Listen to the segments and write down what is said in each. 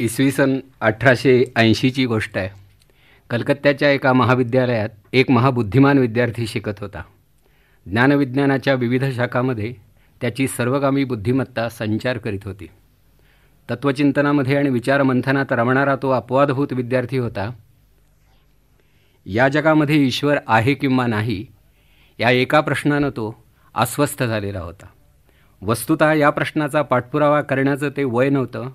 इसवी सन 1880ची गोष्ट आहे. कलकत्त्याच्या एका महाविद्यालयात एक महाबुद्धिमान विद्यार्थी शिकत होता. ज्ञानविज्ञानाच्या विविध शाखांमध्ये त्याची सर्वगामी बुद्धिमत्ता संचार करीत होती. तत्त्वचिंतनामध्ये आणि विचारमंथनात रमणारा तो अपवादभूत विद्यार्थी होता. या जगामध्ये ईश्वर आहे किंवा नाही या एका प्रश्नानं तो अस्वस्थ झालेला होता. वस्तुतः या प्रश्नाचा पाठपुरावा करण्याचं ते वय नव्हतं,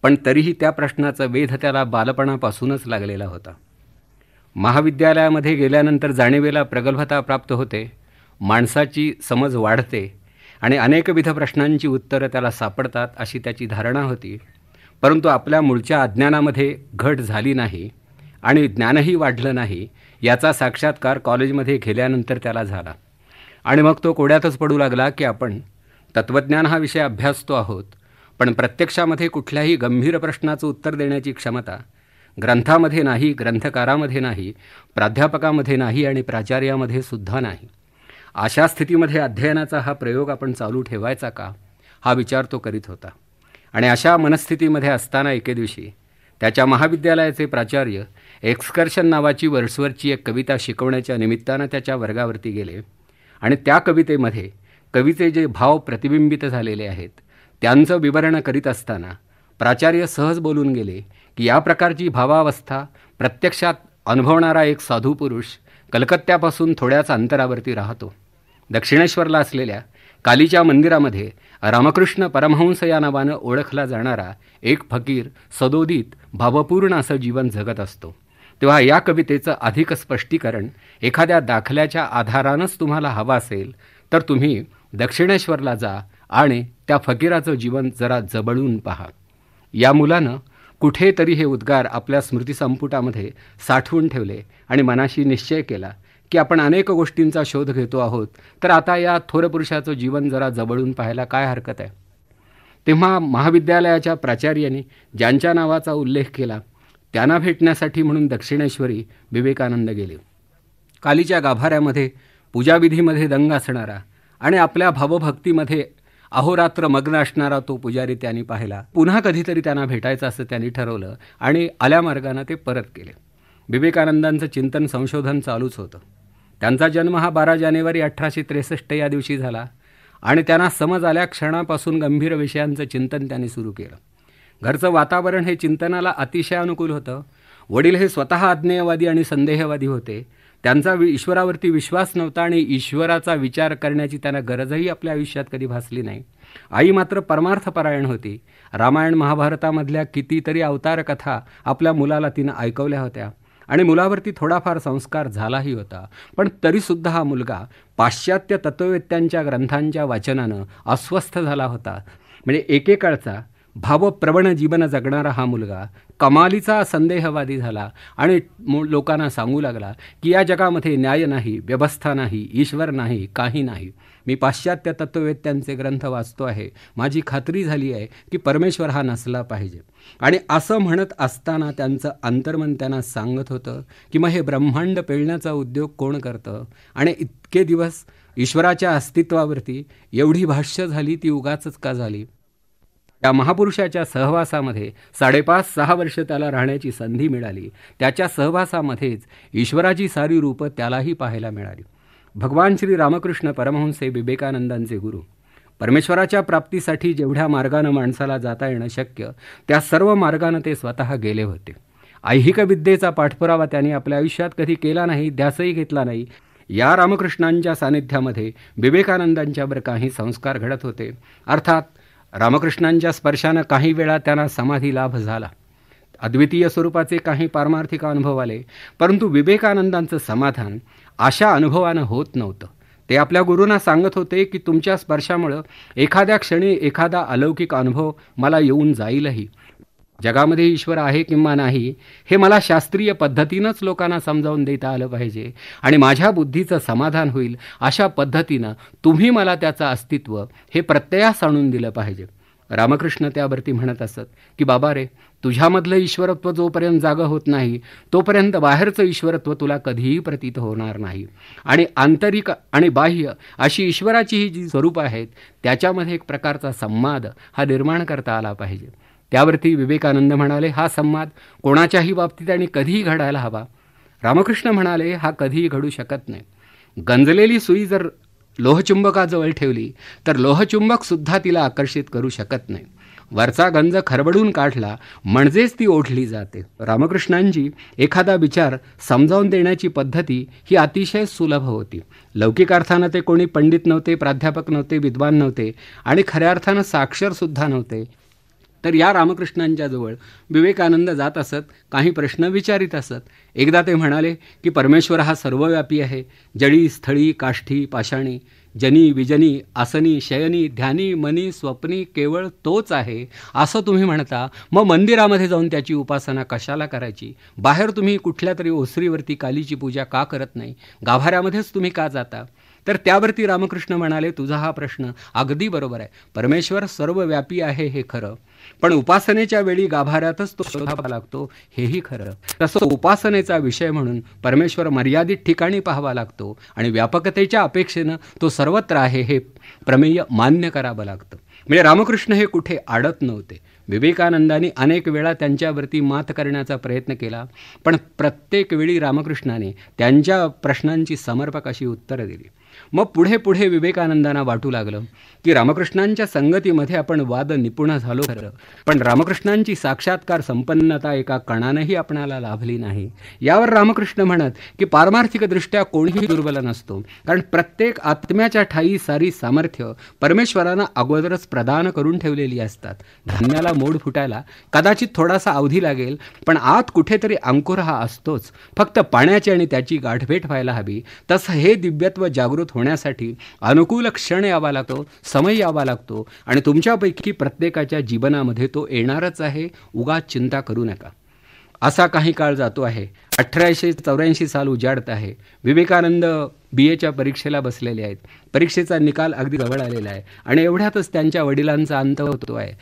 पण तरीही त्या प्रश्नाचा वेध त्याला बालपणापासूनच लागलेला होता. महाविद्यालयामध्ये गेल्यानंतर जाणिवेला प्रगल्भता प्राप्त होते, माणसाची समज वाढते आणि अनेकविध प्रश्नांची उत्तरं त्याला सापडतात अशी त्याची धारणा होती. परंतु आपल्या मूळच्या अज्ञानामध्ये घट झाली नाही आणि ज्ञानही वाढलं नाही याचा साक्षात्कार कॉलेजमध्ये गेल्यानंतर त्याला झाला. आणि मग तो कोड्यातच पडू लागला की आपण तत्त्वज्ञान हा विषय अभ्यासतो आहोत, पण प्रत्यक्षामध्ये कुठल्याही गंभीर प्रश्नाचं उत्तर देण्याची क्षमता ग्रंथामध्ये नाही, ग्रंथकारामध्ये नाही, प्राध्यापकामध्ये नाही आणि प्राचार्यामध्ये सुद्धा नाही. अशा स्थितीमध्ये अध्ययनाचा हा प्रयोग आपण चालू ठेवायचा का हा विचार तो करीत होता. आणि अशा मनस्थितीमध्ये असताना एके दिवशी त्याच्या महाविद्यालयाचे प्राचार्य एक्सकर्शन नावाची वर्सवरची एक कविता शिकवण्याच्या निमित्तानं त्याच्या वर्गावरती गेले आणि त्या कवितेमध्ये कवीचे जे भाव प्रतिबिंबित झालेले आहेत त्यांचं विवरण करीत असताना प्राचार्य सहज बोलून गेले की या प्रकारची भावावस्था प्रत्यक्षात अनुभवणारा एक साधू पुरुष कलकत्त्यापासून थोड्याच अंतरावरती राहतो. दक्षिणेश्वरला असलेल्या कालीच्या मंदिरामध्ये रामकृष्ण परमहंस या नावानं ओळखला जाणारा एक फकीर सदोदित भावपूर्ण असं जीवन जगत असतो. तेव्हा या कवितेचं अधिक स्पष्टीकरण एखाद्या दाखल्याच्या आधारानंच तुम्हाला हवं असेल तर तुम्ही दक्षिणेश्वरला जा आणि त्या फकीराचं जीवन जरा जवळून पहा. या मुलानं कुठेतरी हे उद्गार आपल्या स्मृतिसंपुटामध्ये साठवून ठेवले आणि मनाशी निश्चय केला की आपण अनेक गोष्टींचा शोध घेतो आहोत, तर आता या थोर पुरुषाचं जीवन जरा जवळून पाहायला काय हरकत आहे. तेव्हा महाविद्यालयाच्या प्राचार्यांनी ज्यांच्या नावाचा उल्लेख केला त्यांना भेटण्यासाठी म्हणून दक्षिणेश्वरी विवेकानंद गेले. कालीच्या गाभाऱ्यामध्ये पूजाविधीमध्ये दंग असणारा आणि आपल्या भावभक्तीमध्ये अहोरात्र मग्न असणारा तो पुजारी त्यांनी पाहिला. पुन्हा कधीतरी त्यांना भेटायचं असं त्यांनी ठरवलं आणि आल्या मार्गानं ते परत केले. विवेकानंदांचं चिंतन संशोधन चालूच होतं. त्यांचा जन्म हा 12 जानेवारी 1863 या दिवशी झाला आणि त्यांना समज आल्या क्षणापासून गंभीर विषयांचं चिंतन त्यांनी सुरू केलं. घरचं वातावरण हे चिंतनाला अतिशय अनुकूल होतं. वडील हे स्वतः अज्ञेयवादी आणि संदेहवादी होते. त्यांचा ईश्वरावरती विश्वास नव्हता आणि ईश्वराचा विचार करण्याची त्यांना गरजही आपल्या आयुष्यात कधी भासली नाही. आई मात्र परमार्थपरायण होती. रामायण महाभारतामधल्या कितीतरी अवतार कथा आपल्या मुलाला तिनं ऐकवल्या होत्या आणि मुलावरती थोडाफार संस्कार झालाही होता. पण तरीसुद्धा हा मुलगा पाश्चात्य तत्त्ववेत्यांच्या ग्रंथांच्या वाचनानं अस्वस्थ झाला होता. म्हणजे एकेकाळचा भावप्रवण जीवन जगणारा हा मुलगा कमालीचा संदेहवादी झाला आणि लोकांना सांगू लागला की या जगामध्ये न्याय नाही, व्यवस्था नाही, ईश्वर नाही, काही नाही. मी पाश्चात्य तत्त्ववेत्यांचे ग्रंथ वाचतो आहे, माझी खात्री झाली आहे की परमेश्वर हा नसला पाहिजे. आणि असं म्हणत असताना त्यांचं अंतर्मन त्यांना सांगत होतं की मग हे ब्रह्मांड पेलण्याचा उद्योग कोण करतं. आणि इतके दिवस ईश्वराच्या अस्तित्वावरती एवढी भाष्य झाली ती उगाचच का झाली. त्या महापुरुषाच्या सहवासामध्ये 5.5-6 वर्ष त्याला राहण्याची संधी मिळाली. त्याच्या सहवासामध्येच ईश्वराची सारी रूपं त्यालाही पाहायला मिळाली. भगवान श्री रामकृष्ण परमहंस हे विवेकानंदांचे गुरु. परमेश्वराच्या प्राप्तीसाठी जेवढ्या मार्गानं माणसाला जाता येणं शक्य त्या सर्व मार्गानं ते स्वतः गेले होते. ऐहिक विद्येचा पाठपुरावा त्यांनी आपल्या आयुष्यात कधी केला नाही, ध्यासही घेतला नाही. या रामकृष्णांच्या सानिध्यामध्ये विवेकानंदांच्यावर काही संस्कार घडत होते. अर्थात रामकृष्णांच्या स्पर्शानं काही वेळा त्यांना समाधी लाभ झाला, अद्वितीय स्वरूपाचे काही पारमार्थिक अनुभव आले. परंतु विवेकानंदांचं समाधान अशा अनुभवानं होत नव्हतं. ते आपल्या गुरूंना सांगत होते की तुमच्या स्पर्शामुळं एखाद्या क्षणी एखादा अलौकिक अनुभव मला येऊन जाईलही. जगामध्ये ईश्वर आहे किंवा नाही हे मला शास्त्रीय पद्धतीनंच लोकांना समजावून देता आलं पाहिजे आणि माझ्या बुद्धीचं समाधान होईल अशा पद्धतीनं तुम्ही मला त्याचं अस्तित्व हे प्रत्ययास आणून दिलं पाहिजे. रामकृष्ण त्यावरती म्हणत असत की बाबा रे, तुझ्यामधलं ईश्वरत्व जोपर्यंत जागं होत नाही तोपर्यंत बाहेरचं ईश्वरत्व तुला कधीही प्रतीत होणार नाही. आणि आंतरिक आणि बाह्य अशी ईश्वराची ही जी स्वरूपं आहेत त्याच्यामध्ये एक प्रकारचा संवाद हा निर्माण करता आला पाहिजे. त्यावरती विवेकानंद म्हणाले, हा संवाद कोणाच्याही बाबतीत आणि कधीही घडायला हवा. रामकृष्ण म्हणाले, हा कधीही घडू शकत नाही. गंजलेली सुई जर लोहचुंबकाजवळ ठेवली तर लोहचुंबकसुद्धा तिला आकर्षित करू शकत नाही. वरचा गंज खरबडून काढला म्हणजेच ती ओढली जाते. रामकृष्णांची एखादा विचार समजावून देण्याची पद्धती ही अतिशय सुलभ होती. लौकिक अर्थानं ते कोणी पंडित नव्हते, प्राध्यापक नव्हते, विद्वान नव्हते आणि खऱ्या अर्थानं साक्षरसुद्धा नव्हते. तर या रामकृष्णांच्या जवळ विवेकानंद जात असत, काही प्रश्न विचारित असत. एकदा ते म्हणाले की परमेश्वर हा सर्वव्यापी आहे. जडी, स्थळी, काष्ठी, पाषाणी, जनी, विजनी, आसनी, शयनी, ध्यानी, मनी, स्वप्नी केवळ तोच आहे असं तुम्ही म्हणता, मग मंदिरामध्ये जाऊन त्याची उपासना कशाला करायची? बाहेर तुम्ही कुठल्या तरी ओसरीवरती कालीची पूजा का करत नाही? गाभाऱ्यामध्येच तुम्ही का जाता? तर त्यावरती रामकृष्ण म्हणाले, तुझा हा प्रश्न अगदी बरोबर आहे. परमेश्वर सर्वव्यापी आहे हे खरं, पण उपासनेच्या वेळी गाभाऱ्यातच तो शोधावा लागतो हेही खरं. तसं उपासनेचा विषय म्हणून परमेश्वर मर्यादित ठिकाणी पाहावा लागतो आणि व्यापकतेच्या अपेक्षेनं तो सर्वत्र आहे हे प्रमेय मान्य करावं लागतं. म्हणजे रामकृष्ण हे कुठे आडत नव्हते. विवेकानंदांनी अनेक वेळा त्यांच्यावरती मात करण्याचा प्रयत्न केला, पण प्रत्येक वेळी रामकृष्णाने त्यांच्या प्रश्नांची समर्पक अशी उत्तरं दिली. मग पुढे पुढे विवेकानंदांना वाटू लागलं की रामकृष्णांच्या संगतीमध्ये आपण वाद निपुण झालो खरं, पण रामकृष्णांची साक्षात्कार संपन्नता एका कणानंही आपणाला लाभली नाही. यावर रामकृष्ण म्हणत की पारमार्थिकदृष्ट्या कोणीही दुर्बल नसतो, कारण प्रत्येक आत्म्याच्या ठायी सारी सामर्थ्य परमेश्वरानं अगोदरच प्रदान करून ठेवलेली असतात. धान्याला मोड फुटायला कदाचित थोडासा अवधी लागेल, पण आत कुठेतरी अंकुर हा असतोच. फक्त पाण्याची आणि त्याची गाठभेट व्हायला हवी. तसं हे दिव्यत्व जागृत होण्यासाठी अनुकूल क्षण यावा लागतो, समय यावा लागतो आणि तुमच्यापैकी प्रत्येकाच्या जीवनामध्ये तो येणारच आहे. उगाच चिंता करू नका. असा काही काळ जातो आहे. 1884 साल उजाडत आहे. विवेकानंद BAच्या परीक्षेला बसलेले आहेत. परीक्षेचा निकाल अगदी जवळ आलेला आहे आणि एवढ्यातच त्यांच्या वडिलांचा अंत होतो आहे.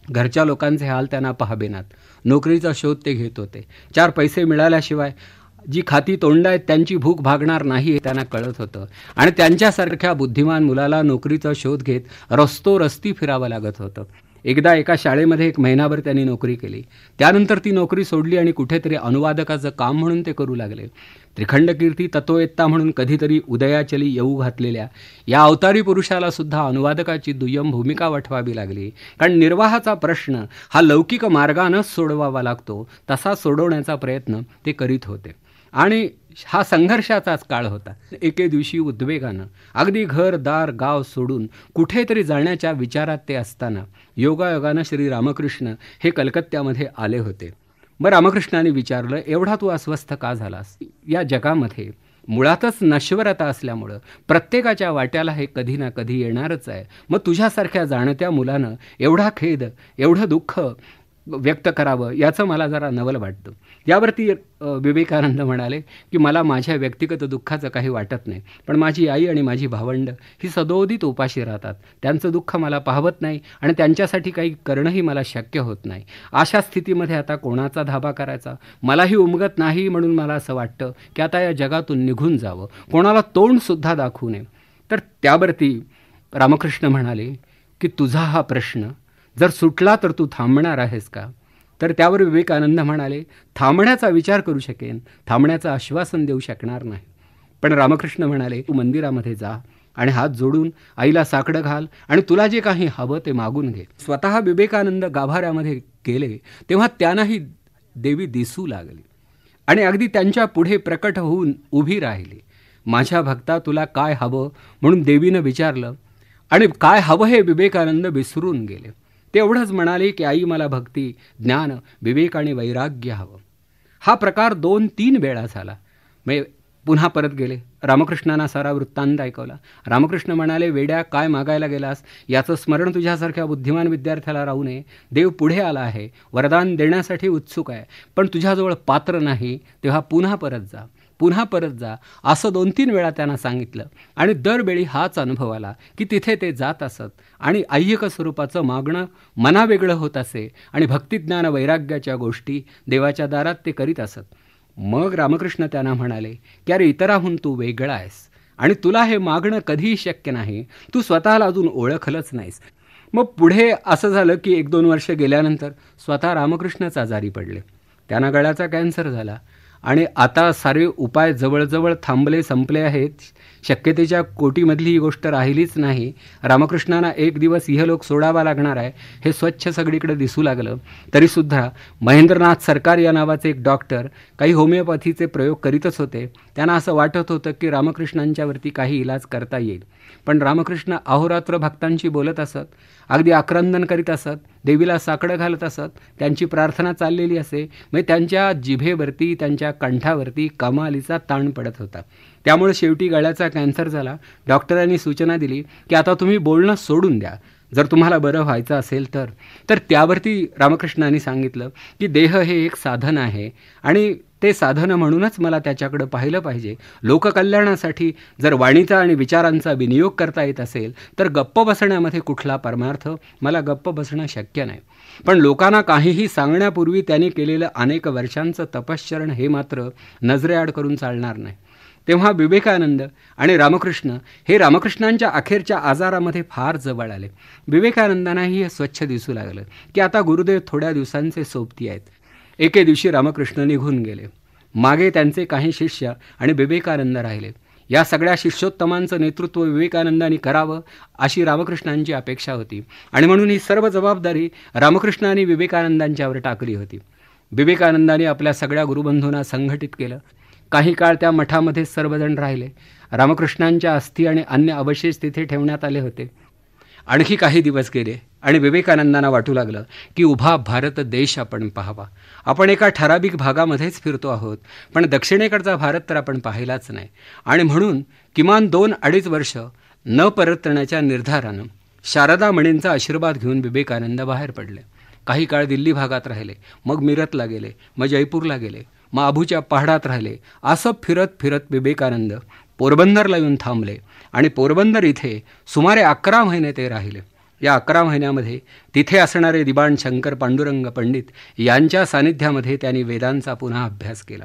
घरच्या लोकांचे हाल त्यांना पाहावेनात. नोकरीचा शोध ते घेत होते. 4 पैसे मिळाल्याशिवाय जी खाती तोंड आहेत त्यांची भूक भागणार नाही हे त्यांना कळत होतं आणि त्यांच्यासारख्या बुद्धिमान मुलाला नोकरीचा शोध घेत रस्ती फिरावं लागत होतं. एकदा एका शाळेमध्ये 1 महिनाभर त्यांनी नोकरी केली. त्यानंतर ती नोकरी सोडली आणि कुठेतरी अनुवादकाचं काम म्हणून ते करू लागले. त्रिखंडकीर्ती तत्ववेत्ता म्हणून कधीतरी उदयाचली येऊ घातलेल्या या अवतारी पुरुषाला सुद्धा अनुवादकाची दुय्यम भूमिका वठवावी लागली, कारण निर्वाहाचा प्रश्न हा लौकिक मार्गानंच सोडवावा लागतो. तसा सोडवण्याचा प्रयत्न ते करीत होते आणि हा संघर्षाचाच काळ होता. एके दिवशी उद्वेगानं अगदी घर दार गाव सोडून कुठेतरी जाण्याच्या विचारात ते असताना योगायोगानं श्री रामकृष्ण हे कलकत्त्यामध्ये आले होते. मग रामकृष्णाने विचारलं, एवढा तू अस्वस्थ का झालास? या जगामध्ये मुळातच नश्वरता असल्यामुळं प्रत्येकाच्या वाट्याला हे कधी ना कधी येणारच आहे. मग तुझ्यासारख्या जाणत्या मुलानं एवढा खेद, एवढं दुःख व्यक्त करावं याचं मला जरा नवल वाटतं. यावरती विवेकानंद म्हणाले की मला माझ्या व्यक्तिगत दुःखाचं काही वाटत नाही, पण माझी आई आणि माझी भावंड ही सदोदित उपाशी राहतात. त्यांचं दुःख मला पाहवत नाही आणि त्यांच्यासाठी काही करणंही मला शक्य होत नाही. अशा स्थितीमध्ये आता कोणाचा धाबा करायचा मलाही उमगत नाही. म्हणून मला असं वाटतं की आता या जगातून निघून जावं, कोणाला तोंडसुद्धा दाखवू नये. तर त्यावरती रामकृष्ण म्हणाले की तुझा हा प्रश्न जर सुटला तर तू थांबणार आहेस का? तर त्यावर विवेकानंद म्हणाले, थांबण्याचा विचार करू शकेन, थांबण्याचं आश्वासन देऊ शकणार नाही. पण रामकृष्ण म्हणाले, तू मंदिरामध्ये जा आणि हात जोडून आईला साकडं घाल आणि तुला जे काही हवं ते मागून घे. स्वतः विवेकानंद गाभाऱ्यामध्ये गेले तेव्हा त्यांनाही देवी दिसू लागली आणि अगदी त्यांच्या पुढे प्रकट होऊन उभी राहिली. माझ्या भक्ता तुला काय हवं म्हणून देवीनं विचारलं आणि काय हवं हे विवेकानंद विसरून गेले. ते एवढंच म्हणाले की आई मला भक्ती, ज्ञान, विवेक आणि वैराग्य हवं. हा प्रकार 2-3 वेळा झाला. म्हणजे पुन्हा परत गेले. रामकृष्णांना सारा वृत्तांत ऐकवला. रामकृष्ण म्हणाले, वेड्या काय मागायला गेलास? याचं स्मरण तुझ्यासारख्या बुद्धिमान विद्यार्थ्याला राहू नये. देव पुढे आला आहे, वरदान देण्यासाठी उत्सुक आहे, पण तुझ्याजवळ पात्र नाही. तेव्हा पुन्हा परत जा असं 2-3 वेळा त्यांना सांगितलं आणि दरवेळी हाच अनुभव आला की तिथे ते जात असत आणि ऐहिक स्वरूपाचं मागणं मनावेगळं होत असे आणि भक्तिज्ञान वैराग्याच्या गोष्टी देवाच्या दारात ते करीत असत. मग रामकृष्ण त्यांना म्हणाले की अरे इतराहून तू वेगळा आहेस आणि तुला हे मागणं कधीही शक्य नाही. तू स्वतःला अजून ओळखलंच नाहीस. मग पुढे असं झालं की 1-2 वर्ष गेल्यानंतर स्वतः रामकृष्णच आजारी पडले. त्यांना गळ्याचा कॅन्सर झाला आणि आता सारे उपाय जवळजवळ थांबले संपले आहेत. शक्यतेच्या कोटीमधली ही गोष्ट राहिलीच नाही. रामकृष्णांना एक दिवस इहलोक सोडावा लागणार आहे हे स्वच्छ सगळीकडे दिसू लागलं. तरीसुद्धा महेंद्रनाथ सरकार या नावाचे एक डॉक्टर काही होमिओपॅथीचे प्रयोग करीतच होते. त्यांना असं वाटत होतं की रामकृष्णांच्यावरती काही इलाज करता येईल. पण रामकृष्ण अहोरात्र भक्तांशी बोलत असत, अगदी आक्रंदन करीत असत, देवीला साकडं घालत असत. त्यांची प्रार्थना चाललेली असे. मग त्यांच्या जिभेवरती, त्यांच्या कंठावरती कमालीचा ताण पडत होता. त्यामुळे शेवटी गळ्याचा कॅन्सर झाला. डॉक्टरांनी सूचना दिली की आता तुम्ही बोलणं सोडून द्या, जर तुम्हाला बरं व्हायचं असेल तर. तर त्यावरती रामकृष्णांनी सांगितलं की देह हे एक साधन आहे आणि ते साधन म्हणूनच मला त्याच्याकडं पाहिलं पाहिजे. लोककल्याणासाठी जर वाणीचा आणि विचारांचा विनियोग करता येत असेल तर गप्प बसण्यामध्ये कुठला परमार्थ? मला गप्प बसणं शक्य नाही. पण लोकांना काहीही सांगण्यापूर्वी त्यांनी केलेलं अनेक वर्षांचं तपश्चरण हे मात्र नजरेआड करून चालणार नाही. तेव्हा विवेकानंद आणि रामकृष्ण हे रामकृष्णांच्या अखेरच्या आजारामध्ये फार जवळ आले. विवेकानंदांनाही हे स्वच्छ दिसू लागलं की आता गुरुदेव थोड्या दिवसांचे सोबती आहेत. एके दिवशी रामकृष्ण निघून गेले. मागे त्यांचे काही शिष्य आणि विवेकानंद राहिले. या सगळ्या शिष्योत्तमांचं नेतृत्व विवेकानंदांनी करावं अशी रामकृष्णांची अपेक्षा होती आणि म्हणून ही सर्व जबाबदारी रामकृष्णांनी विवेकानंदांच्यावर टाकली होती. विवेकानंदांनी आपल्या सगळ्या गुरुबंधूंना संघटित केलं. काही काळ त्या मठामध्ये सर्वजण राहिले. रामकृष्णांच्या अस्थी आणि अन्य अवशेष तिथे ठेवण्यात आले होते. आणखी काही दिवस गेले आणि विवेकानंदांना वाटू लागलं की उभा भारत देश आपण पाहावा. आपण एका ठराविक भागामध्येच फिरतो आहोत, पण दक्षिणेकडचा भारत तर आपण पाहिलाच नाही. आणि म्हणून किमान 2-2.5 वर्ष न परतण्याच्या निर्धारानं शारदा मणींचा आशीर्वाद घेऊन विवेकानंद बाहेर पडले. काही काळ दिल्ली भागात राहिले, मग मिरतला गेले, मग जयपूरला गेले, मग आबूच्या पहाडात राहिले. असं फिरत फिरत विवेकानंद पोरबंदरला येऊन थांबले आणि पोरबंदर इथे सुमारे 11 महिने ते राहिले. या 11 महिन्यामध्ये तिथे असणारे दिवाण शंकर पांडुरंग पंडित यांच्या सानिध्यामध्ये त्यांनी वेदांचा पुन्हा अभ्यास केला.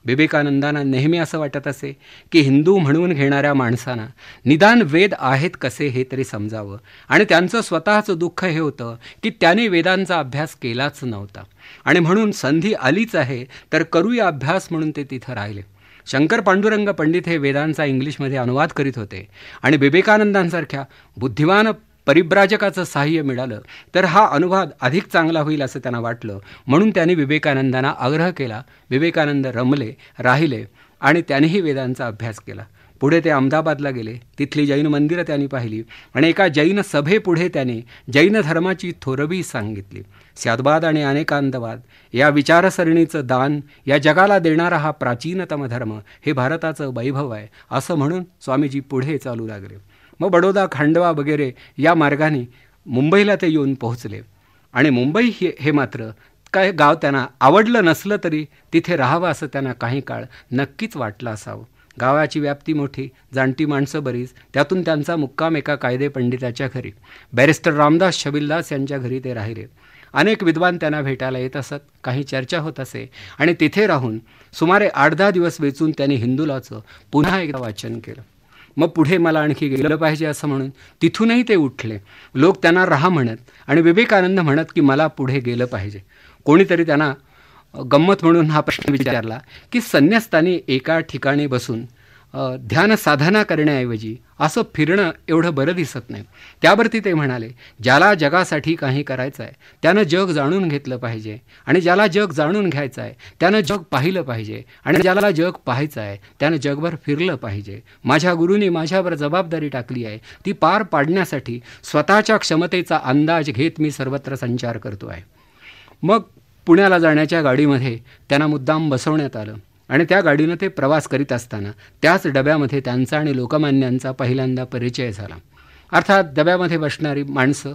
विवेकानंदांना नेहमी असं वाटत असे की हिंदू म्हणून घेणाऱ्या माणसांना निदान वेद आहेत कसे हे तरी समजावं. आणि त्यांचं स्वतःचं दुःख हे होतं की त्यांनी वेदांचा अभ्यास केलाच नव्हता आणि म्हणून संधी आलीच आहे तर करूया अभ्यास म्हणून ते तिथं राहिले. शंकर पांडुरंग पंडित हे वेदांचा इंग्लिशमध्ये अनुवाद करीत होते आणि विवेकानंदांसारख्या बुद्धिमान परिब्राजकाचं सहाय्य मिळालं तर हा अनुवाद अधिक चांगला होईल असं त्यांना वाटलं. म्हणून त्यांनी विवेकानंदांना आग्रह केला. विवेकानंद रमले, राहिले आणि त्यांनीही वेदांचा अभ्यास केला. पुढे ते अहमदाबादला गेले. तिथली जैन मंदिरं त्यांनी पाहिली आणि एका जैन सभेपुढे त्यांनी जैन धर्माची थोरवी सांगितली. स्याद्वाद आणि अनेकांतवाद या विचारसरणीचं दान या जगाला देणारा हा प्राचीनतम धर्म हे भारताचं वैभव आहे असं म्हणून स्वामीजी पुढे चालू लागले. मग बडोदा, खांडवा वगैरे या मार्गाने मुंबईला ते येऊन पोहोचले आणि मुंबई हे मात्र काय गाव त्यांना आवडलं नसलं तरी तिथे राहावं असं त्यांना काही काळ नक्कीच वाटलं असावं. गावाची व्याप्ती मोठी, जाणती माणसं बरीच. त्यातून त्यांचा मुक्काम एका कायदे पंडिताच्या घरी, बॅरिस्टर रामदास छबिलदास यांच्या घरी ते राहिले. अनेक विद्वान त्यांना भेटायला येत असत, काही चर्चा होत असे आणि तिथे राहून सुमारे 8-10 दिवस वेचून त्यांनी हिंदुलाचं पुन्हा एकदा वाचन केलं. मग पुढे मला आणखी गेलं पाहिजे असं म्हणून तिथूनही ते उठले. लोक त्यांना राहा म्हणत आणि विवेकानंद म्हणत की मला पुढे गेलं पाहिजे. कोणीतरी त्यांना गंमत म्हणून हा प्रश्न विचारला की संन्यस्तांनी एका ठिकाणी बसून ध्यान साधना करण्याऐवजी असं फिरणं एवढं बरं दिसत नाही. त्यावरती ते म्हणाले, ज्याला जगासाठी काही करायचं आहे त्यानं जग जाणून घेतलं पाहिजे आणि ज्याला जग जाणून घ्यायचं आहे त्यानं जग पाहिलं पाहिजे आणि ज्याला जग पाहायचं आहे त्यानं जगभर फिरलं पाहिजे. माझ्या गुरूंनी माझ्यावर जबाबदारी टाकली आहे, ती पार पाडण्यासाठी स्वतःच्या क्षमतेचा अंदाज घेत मी सर्वत्र संचार करतो आहे. मग पुण्याला जाण्याच्या गाडीमध्ये त्यांना मुद्दाम बसवण्यात आलं आणि त्या गाडीनं ते प्रवास करीत असताना त्याच डब्यामध्ये त्यांचा आणि लोकमान्यांचा पहिल्यांदा परिचय झाला. अर्थात डब्यामध्ये बसणारी माणसं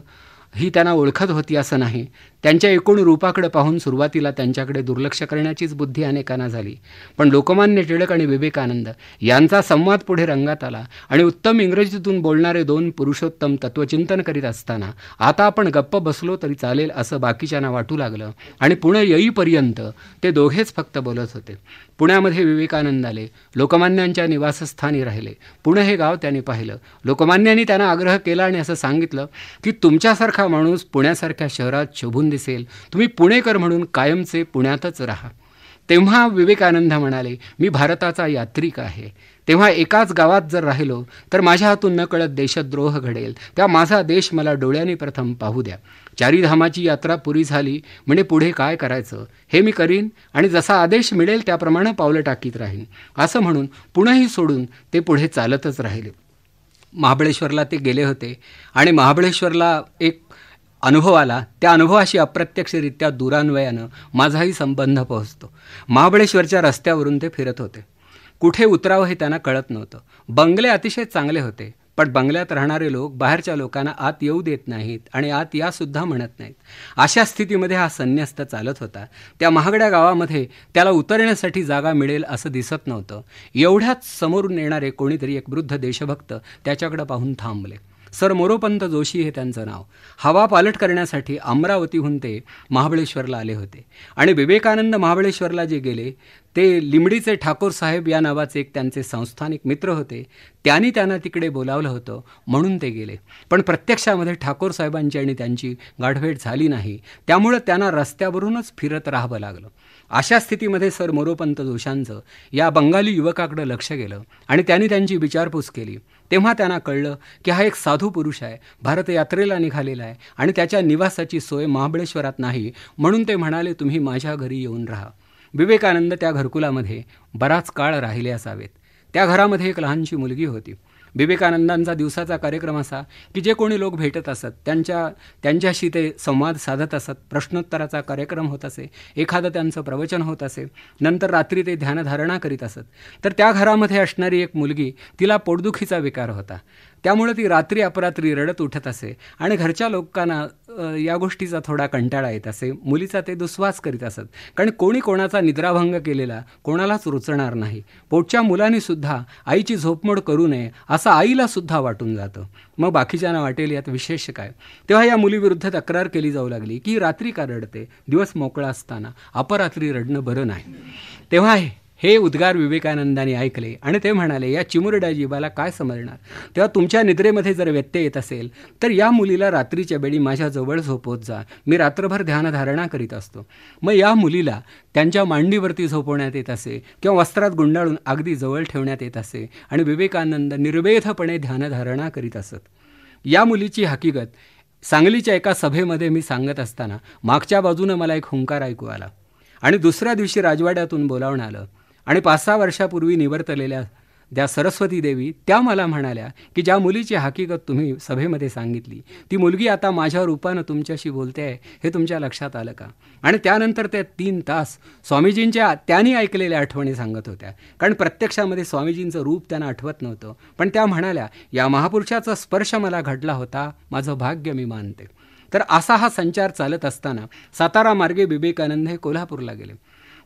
ही त्यांना ओळखत होती असं नाही. त्यांच्या एकूण रूपाकडे पाहून सुरुवातीला त्यांच्याकडे दुर्लक्ष करण्याचीच बुद्धी अनेकांना झाली. पण लोकमान्य टिळक आणि विवेकानंद यांचा संवाद पुढे रंगात आला आणि उत्तम इंग्रजीतून बोलणारे दोन पुरुषोत्तम तत्वचिंतन करीत असताना आता आपण गप्प बसलो तरी चालेल असं बाकीच्यांना वाटू लागलं आणि पुणे येईपर्यंत ते दोघेच फक्त बोलत होते. पुण्यामध्ये विवेकानंद आले, लोकमान्यांच्या निवासस्थानी राहिले. पुणे हे गाव त्यांनी पाहिलं. लोकमान्यांनी त्यांना आग्रह केला आणि असं सांगितलं की तुमच्यासारखा माणूस पुण्यासारख्या शहरात शोभून दिसेल, तुम्ही पुणेकर म्हणून कायमचे पुण्यातच राहा. तेव्हा विवेकानंद म्हणाले, मी भारताचा यात्रिक आहे. तेव्हा एकाच गावात जर राहिलो तर माझ्या हातून न कळत देशद्रोह घडेल. त्या माझा देश मला डोळ्यांनी प्रथम पाहू द्या. चारीधामाची यात्रा पुरी झाली म्हणजे पुढे काय करायचं हे मी करीन आणि जसा आदेश मिळेल त्याप्रमाणे पावलं टाकीत राहीन असं म्हणून पुणेही सोडून ते पुढे चालतच राहिले. महाबळेश्वरला ते गेले होते आणि महाबळेश्वरला एक अनुभव आला. त्या अनुभवाशी अप्रत्यक्षरित्या दुरान्वयानं माझाही संबंध पोहोचतो. महाबळेश्वरच्या रस्त्यावरून ते फिरत होते. कुठे उतरावं हे त्यांना कळत नव्हतं. बंगले अतिशय चांगले होते, पण बंगल्यात राहणारे लोक बाहेरच्या लोकांना आत येऊ देत नाहीत आणि आत यासुद्धा म्हणत नाहीत. अशा स्थितीमध्ये हा संन्यस्त चालत होता. त्या महागड्या गावामध्ये त्याला उतरण्यासाठी जागा मिळेल असं दिसत नव्हतं. एवढ्याच समोरून येणारे कोणीतरी एक वृद्ध देशभक्त त्याच्याकडे पाहून थांबले. सर मोरोपंत जोशी हे त्यांचं नाव. हवा पालट करण्यासाठी अमरावतीहून ते महाबळेश्वरला आले होते आणि विवेकानंद महाबळेश्वरला जे गेले ते लिंबडीचे ठाकूर साहेब या नावाचे एक त्यांचे संस्थानिक मित्र होते. त्यांनी त्यांना तिकडे बोलावलं होतं म्हणून ते गेले. पण प्रत्यक्षामध्ये ठाकूर साहेबांची आणि त्यांची गाठभेट झाली नाही. त्यामुळं त्यांना रस्त्यावरूनच फिरत राहावं लागलं. अशा स्थितीमध्ये सर मोरोपंत जोशांचं या बंगाली युवकाकडं लक्ष गेलं आणि त्यांनी त्यांची विचारपूस केली. तेव्हा त्यांना कळलं की हा एक साधू पुरुष आहे, भारत यात्रेला निघालेला आहे आणि त्याच्या निवासाची सोय महाबळेश्वरात नाही. म्हणून ते म्हणाले, तुम्ही माझ्या घरी येऊन राहा. विवेकानंद त्या घरकुलामध्ये बराच काळ राहिले असावेत. त्या घरामध्ये एक लहानशी मुलगी होती. विवेकानंदांचा दिवसाचा कार्यक्रम असा की जे कोणी लोक भेटत असत त्यांच्याशी ते संवाद साधत असत. प्रश्नोत्तराचा कार्यक्रम होत असे, एखादं त्यांचं प्रवचन होत असे, नंतर रात्री ते ध्यानधारणा करीत असत. तर त्या घरामध्ये असणारी एक मुलगी, तिला पोटदुखीचा विकार होता. त्यामुळे ती रात्री अपरात्री रडत उठत असे आणि घरच्या लोकांना या गोष्टीचा थोडा कंटाळा येत असे. मुलीचा ते दुस्वास करीत असत, कारण कोणी कोणाचा निद्राभंग केलेला कोणालाच रुचणार नाही. पोटच्या मुलांनीसुद्धा आईची झोपमोड करू नये असं आईलासुद्धा वाटून जातं. मग बाकीच्यांना वाटेल यात विशेष काय. तेव्हा या मुलीविरुद्ध तक्रार केली जाऊ लागली की रात्री का रडते, दिवस मोकळा असताना अपरात्री रडणं बरं नाही. तेव्हा हे उद्गार विवेकानंदांनी ऐकले आणि ते म्हणाले, या चिमुरड्या जीवाला काय समजणार. तेव्हा तुमच्या निद्रेमध्ये जर व्यत्यय येत असेल तर या मुलीला रात्रीच्या वेळी माझ्याजवळ झोपवत जा. मी रात्रभर ध्यानधारणा करीत असतो. मग या मुलीला त्यांच्या मांडीवरती झोपवण्यात येत असे किंवा वस्त्रात गुंडाळून अगदी जवळ ठेवण्यात येत असे आणि विवेकानंद निर्वेधपणे ध्यानधारणा करीत असत. या मुलीची हकीकत सांगलीच्या एका सभेमध्ये मी सांगत असताना मागच्या बाजूनं मला एक हुंकार ऐकू आला आणि दुसऱ्या दिवशी राजवाड्यातून बोलावणं आलं आणि 5-6 वर्षापूर्वी निवर्तलेल्या त्या सरस्वती देवी त्या मला म्हणाल्या की ज्या मुलीची हकीकत तुम्ही सभेमध्ये सांगितली ती मुलगी आता माझ्या रूपानं तुमच्याशी बोलते आहे, हे तुमच्या लक्षात आलं का. आणि त्यानंतर त्या 3 तास स्वामीजींच्या त्यांनी ऐकलेल्या आठवणी सांगत होत्या, कारण प्रत्यक्षामध्ये स्वामीजींचं रूप त्यांना आठवत नव्हतं. पण त्या म्हणाल्या, या महापुरुषाचा स्पर्श मला घडला होता, माझं भाग्य मी मानते. तर असा हा संचार चालत असताना सातारा मार्गे विवेकानंद हे कोल्हापूरला गेले.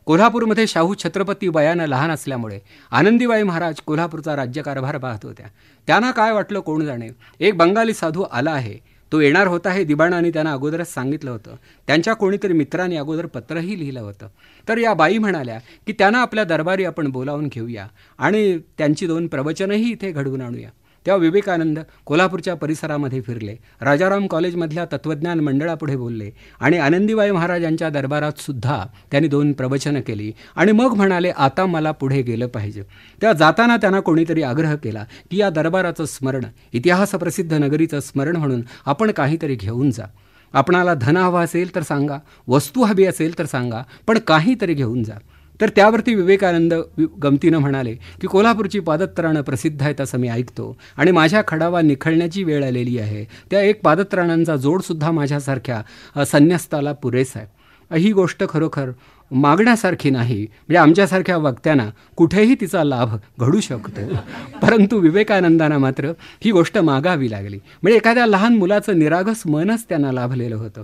कोल्हापूरमध्ये शाहू छत्रपती वयानं लहान असल्यामुळे आनंदीबाई महाराज कोल्हापूरचा राज्यकारभार पाहत होत्या. त्यांना काय वाटलं कोण जाणे, एक बंगाली साधू आला आहे, तो येणार होता हे दिबाणांनी त्यांना अगोदरच सांगितलं होतं. त्यांच्या कोणीतरी मित्रांनी अगोदर पत्रही लिहिलं होतं. तर या बाई म्हणाल्या की त्यांना आपल्या दरबारी आपण बोलावून घेऊया आणि त्यांची 2 प्रवचनही इथे घडवून आणूया. तेव्हा विवेकानंद कोल्हापूरच्या परिसरामध्ये फिरले, राजाराम कॉलेजमधल्या तत्त्वज्ञान मंडळापुढे बोलले आणि आनंदीबाई महाराजांच्या दरबारात सुद्धा त्यांनी 2 प्रवचनं केली आणि मग म्हणाले, आता मला पुढे गेलं पाहिजे. तेव्हा जाताना त्यांना कोणीतरी आग्रह केला की या दरबाराचं स्मरण, इतिहासप्रसिद्ध नगरीचं स्मरण म्हणून आपण काहीतरी घेऊन जा. आपणाला धन हवं असेल तर सांगा, वस्तू हवी असेल तर सांगा, पण काहीतरी घेऊन जा. तर त्यावरती विवेकानंद गमतीनं म्हणाले की कोल्हापूरची पादत्राणं प्रसिद्ध आहेत असं मी ऐकतो आणि माझ्या खडावा निखळण्याची वेळ आलेली आहे. त्या एक पादत्राणांचा जोडसुद्धा माझ्यासारख्या संन्यस्ताला पुरेसा आहे. ही गोष्ट खरोखर मागण्यासारखी नाही, म्हणजे आमच्यासारख्या वक्त्यांना कुठेही तिचा लाभ घडू शकतो. परंतु विवेकानंदांना मात्र ही गोष्ट मागावी लागली. म्हणजे एखाद्या लहान मुलाचं निरागस मनच त्यांना लाभलेलं होतं.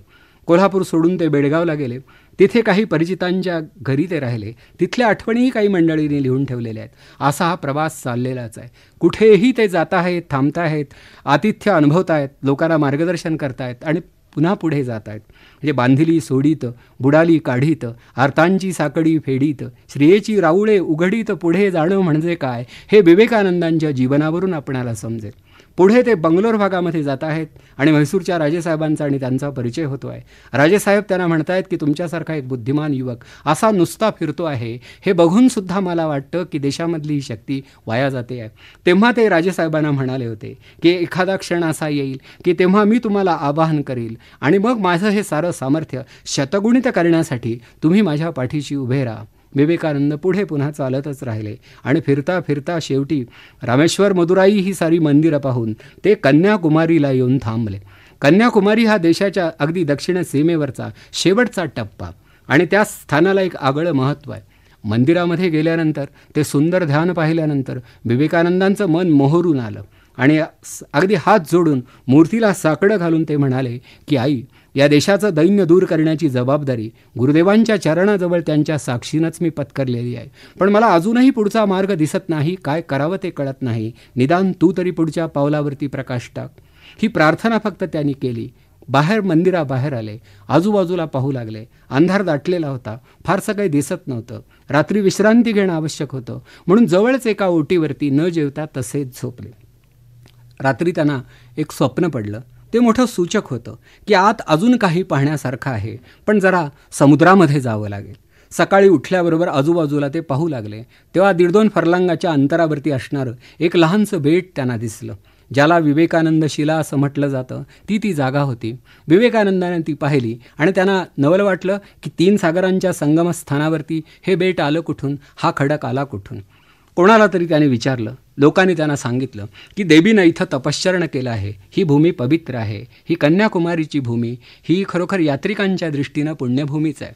कोल्हापूर सोडून ते बेळगावला गेले. तिथे काही परिचितांच्या घरी ते राहिले. तिथल्या आठवणीही काही मंडळींनी लिहून ठेवलेल्या आहेत. असा हा प्रवास चाललेलाच आहे. कुठेही ते जात आहेत, थांबताहेत, आतिथ्य अनुभवतायत, लोकांना मार्गदर्शन करतायत आणि पुन्हा पुढे जात आहेत. म्हणजे बांधिली सोडीत, बुडाली काढीत, आर्तांची साकडी फेडीत, श्रियेची राऊळे उघडीत पुढे जाणं म्हणजे काय, हे विवेकानंदांच्या जीवनावरून आपणाला समजेल. पुढे ते बंगलोर भागामध्ये जात आहेत आणि म्हैसूरच्या राजेसाहेबांचा आणि त्यांचा परिचय होतो आहे. राजेसाहेब त्यांना म्हणतायत की तुमच्यासारखा एक बुद्धिमान युवक असा नुसता फिरतो आहे, हे बघूनसुद्धा मला वाटतं की देशामधली ही शक्ती वाया जाते आहे. तेव्हा ते राजेसाहेबांना म्हणाले होते की एखादा क्षण असा येईल की तेव्हा मी तुम्हाला आवाहन करील आणि मग माझं हे सारं सामर्थ्य शतगुणित करण्यासाठी तुम्ही माझ्या पाठीशी उभे राहा. विवेकानंद पुढे पुन्हा चालतच राहिले आणि फिरता फिरता शेवटी रामेश्वर मदुराई ही सारी मंदिरं पाहून ते कन्याकुमारीला येऊन थांबले. कन्याकुमारी हा देशाच्या अगदी दक्षिण सीमेवरचा शेवटचा टप्पा आणि त्या स्थानाला एक आगळं महत्त्व आहे. मंदिरामध्ये गेल्यानंतर ते सुंदर ध्यान पाहिल्यानंतर विवेकानंदांचं मन मोहरून आलं आणि अगदी हात जोडून मूर्तीला साकडं घालून ते म्हणाले की आई, या देशाचं दैन्य दूर करण्याची जबाबदारी गुरुदेवांच्या चरणाजवळ त्यांच्या साक्षीनंच मी पत्करलेली आहे. पण मला अजूनही पुढचा मार्ग दिसत नाही, काय करावं ते कळत नाही. निदान तू तरी पुढच्या पावलावरती प्रकाश टाक. ही प्रार्थना फक्त त्यांनी केली. बाहेर मंदिराबाहेर आले, आजूबाजूला पाहू लागले. अंधार दाटलेला होता, फारसं काही दिसत नव्हतं. रात्री विश्रांती घेणं आवश्यक होतं, म्हणून जवळच एका ओटीवरती न जेवता तसेच झोपले. रात्री त्यांना एक स्वप्न पडलं. ते मोठं सूचक होतं की आत अजून काही पाहण्यासारखं आहे, पण जरा समुद्रामध्ये जावं लागेल. सकाळी उठल्याबरोबर आजूबाजूला ते पाहू लागले तेव्हा 1.5-2 फर्लांगाच्या अंतरावरती असणारं एक लहानसं बेट त्यांना दिसलं, ज्याला विवेकानंद शिला असं म्हटलं जातं. ती जागा होती. विवेकानंदाने ती पाहिली आणि त्यांना नवल वाटलं की 3 सागरांच्या संगमस्थानावरती हे बेट आलं कुठून, हा खडक आला कुठून. कोणाला तरी त्याने विचारलं. लोकांनी त्यांना सांगितलं की देवीनं इथं तपश्चरण केलं आहे, ही भूमी पवित्र आहे, ही कन्याकुमारीची भूमी, ही खरोखर यात्रिकांच्या दृष्टीनं पुण्यभूमीच आहे.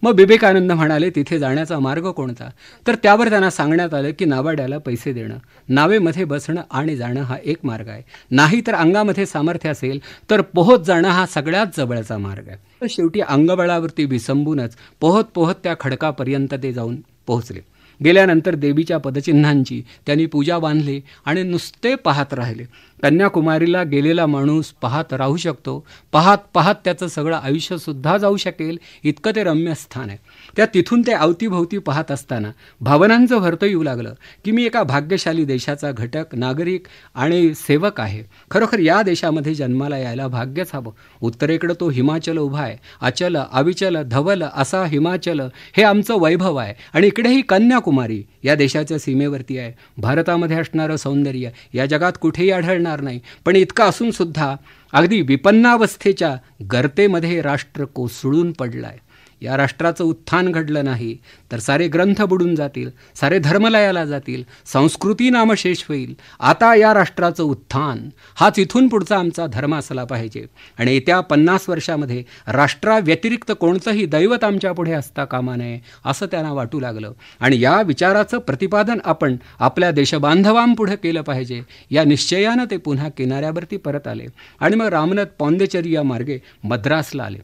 मग विवेकानंद म्हणाले तिथे जाण्याचा मार्ग कोणता, तर त्यावर त्यांना सांगण्यात आलं की नावाड्याला पैसे देणं, नावेमध्ये बसणं आणि जाणं हा एक मार्ग आहे. नाही तर अंगामध्ये सामर्थ्य असेल तर पोहत जाणं हा सगळ्यात जवळचा मार्ग आहे. तर शेवटी अंगबळावरती विसंबूनच पोहत पोहत त्या खडकापर्यंत ते जाऊन पोहोचले. गेल्यानंतर देवीच्या पदचिन्हांची त्यांनी पूजा बांधली आणि नुसते पाहत राहिले. कन्याकुमारीला गेलेला माणूस पाहत राहू शकतो, पाहत पाहत त्याचं सगळं आयुष्यसुद्धा जाऊ शकेल इतकं ते रम्य स्थान आहे. त्या तिथून ते अवतीभोवती पाहत असताना भावनांचं भरतं येऊ लागलं की मी एका भाग्यशाली देशाचा घटक, नागरिक आणि सेवक आहे. खरोखर या देशामध्ये जन्माला यायला भाग्यच हवं. उत्तरेकडं तो हिमाचल उभा आहे, अचल, अविचल, धवल असा हिमाचल हे आमचं वैभव आहे आणि इकडेही कन्याकुमारी या देशाच्या सीमेवरती आहे. भारतामध्ये असणारं सौंदर्य या जगात कुठेही आढळणार नाही, पण इतकं असून सुद्धा अगदी विपन्नावस्थेच्या गर्तेमध्ये राष्ट्र कोसळून पडलं आहे. या राष्ट्राचं उत्थान घडलं नाही तर सारे ग्रंथ बुडून जातील, सारे धर्मलयाला जातील, संस्कृती नामशेष होईल. आता या राष्ट्राचं उत्थान हाच इथून पुढचा आमचा धर्म असला पाहिजे आणि येत्या 50 वर्षामध्ये राष्ट्राव्यतिरिक्त कोणतंही दैवत आमच्या पुढे असता कामा नये असं त्यांना वाटू लागलं आणि या विचाराचं प्रतिपादन आपण आपल्या देशबांधवांपुढे केलं पाहिजे. या निश्चयानं ते पुन्हा किनाऱ्यावरती परत आले आणि मग रामनाथ पॉंडिचेरी या मार्गे मद्रासला आले.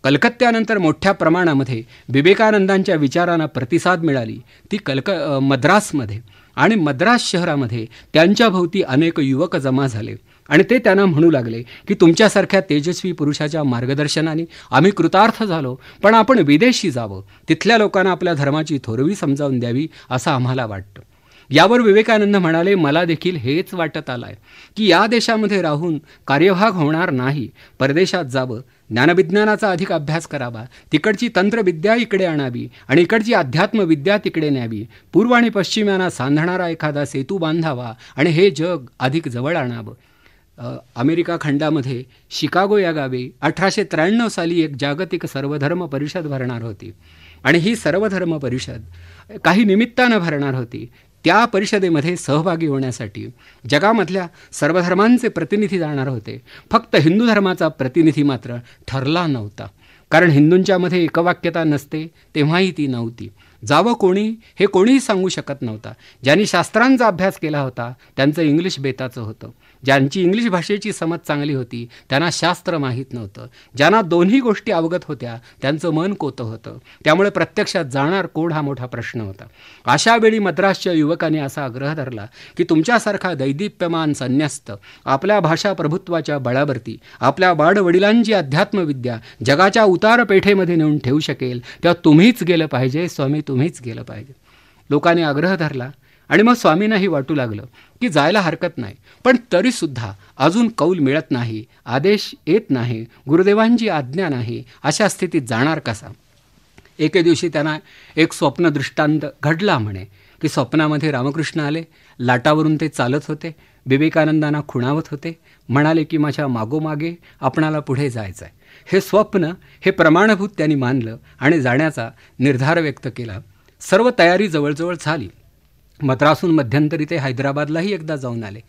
कलकत्त्यानंतर मोठ्या प्रमाणामध्ये विवेकानंदांच्या विचारांना प्रतिसाद मिळाली ती मद्रासमध्ये आणि मद्रास शहरामध्ये त्यांच्या भोवती अनेक युवक जमा झाले आणि ते त्यांना म्हणू लागले की तुमच्यासारख्या तेजस्वी पुरुषाच्या मार्गदर्शनाने आम्ही कृतार्थ झालो, पण आपण विदेशी जावं, तिथल्या लोकांना आपल्या धर्माची थोरवी समजावून द्यावी असं आम्हाला वाटतं. यावर विवेकानंद म्हणाले, मला देखील हेच वाटत आलं आहे की या देशामध्ये राहून कार्यभाग होणार नाही, परदेशात जावं, ज्ञानविज्ञानाचा अधिक अभ्यास करावा, तिकडची तंत्रविद्या इकडे आणावी आणि इकडची अध्यात्मविद्या तिकडे न्यावी, पूर्व आणि पश्चिम यांना सांधणारा एखादा सेतू बांधावा आणि हे जग अधिक जवळ आणावं. अमेरिका खंडामध्ये शिकागो या गावी 1893 साली एक जागतिक सर्वधर्म परिषद भरणार होती आणि ही सर्वधर्म परिषद काही निमित्तानं भरणार होती. त्या परिषदेमध्ये सहभागी होण्यासाठी जगामधल्या सर्व धर्मांचे प्रतिनिधी जाणार होते. फक्त हिंदू धर्माचा प्रतिनिधी मात्र ठरला नव्हता, कारण हिंदूंच्यामध्ये एकवाक्यता नसते, तेव्हाही ती नव्हती. जावं कोणी हे कोणीही सांगू शकत नव्हता. ज्यांनी शास्त्रांचा अभ्यास केला होता त्यांचं इंग्लिश बेताचं होतं. ज्यांची इंग्लिश भाषेची समज चांगली होती त्यांना शास्त्र माहीत नव्हतं. ज्यांना दोन्ही गोष्टी अवगत होत्या त्यांचं मन कोतं होतं. त्यामुळे प्रत्यक्षात जाणार कोण हा मोठा प्रश्न होता. अशा वेळी मद्रासच्या युवकांनी असा आग्रह धरला की तुमच्यासारखा दैदिप्यमान संन्यस्त आपल्या भाषा प्रभुत्वाच्या बळावरती आपल्या वाडवडिलांची अध्यात्मविद्या जगाच्या उतारपेठेमध्ये नेऊन ठेवू शकेल तेव्हा तुम्हीच गेलं पाहिजे स्वामी, तुम्हीच गेलं पाहिजे. लोकांनी आग्रह धरला आणि मग स्वामींनाही वाटू लागलं की जायला हरकत नाही. पण तरीसुद्धा अजून कौल मिळत नाही, आदेश येत नाही, गुरुदेवांची आज्ञा नाही. अशा स्थितीत जाणार कसा? एके दिवशी त्यांना एक स्वप्न दृष्टांत घडला म्हणे की स्वप्नामध्ये रामकृष्ण आले. लाटावरून ते चालत होते. विवेकानंदांना खुणावत होते. म्हणाले की माझ्या मागोमागे आपणाला पुढे जायचं आहे. हे स्वप्न हे प्रमाणभूत त्यांनी मानलं आणि जाण्याचा निर्धार व्यक्त केला. सर्व तयारी जवळजवळ झाली. मद्रासून मध्यंतरी ते हैदराबादलाही एकदा जाऊन आले.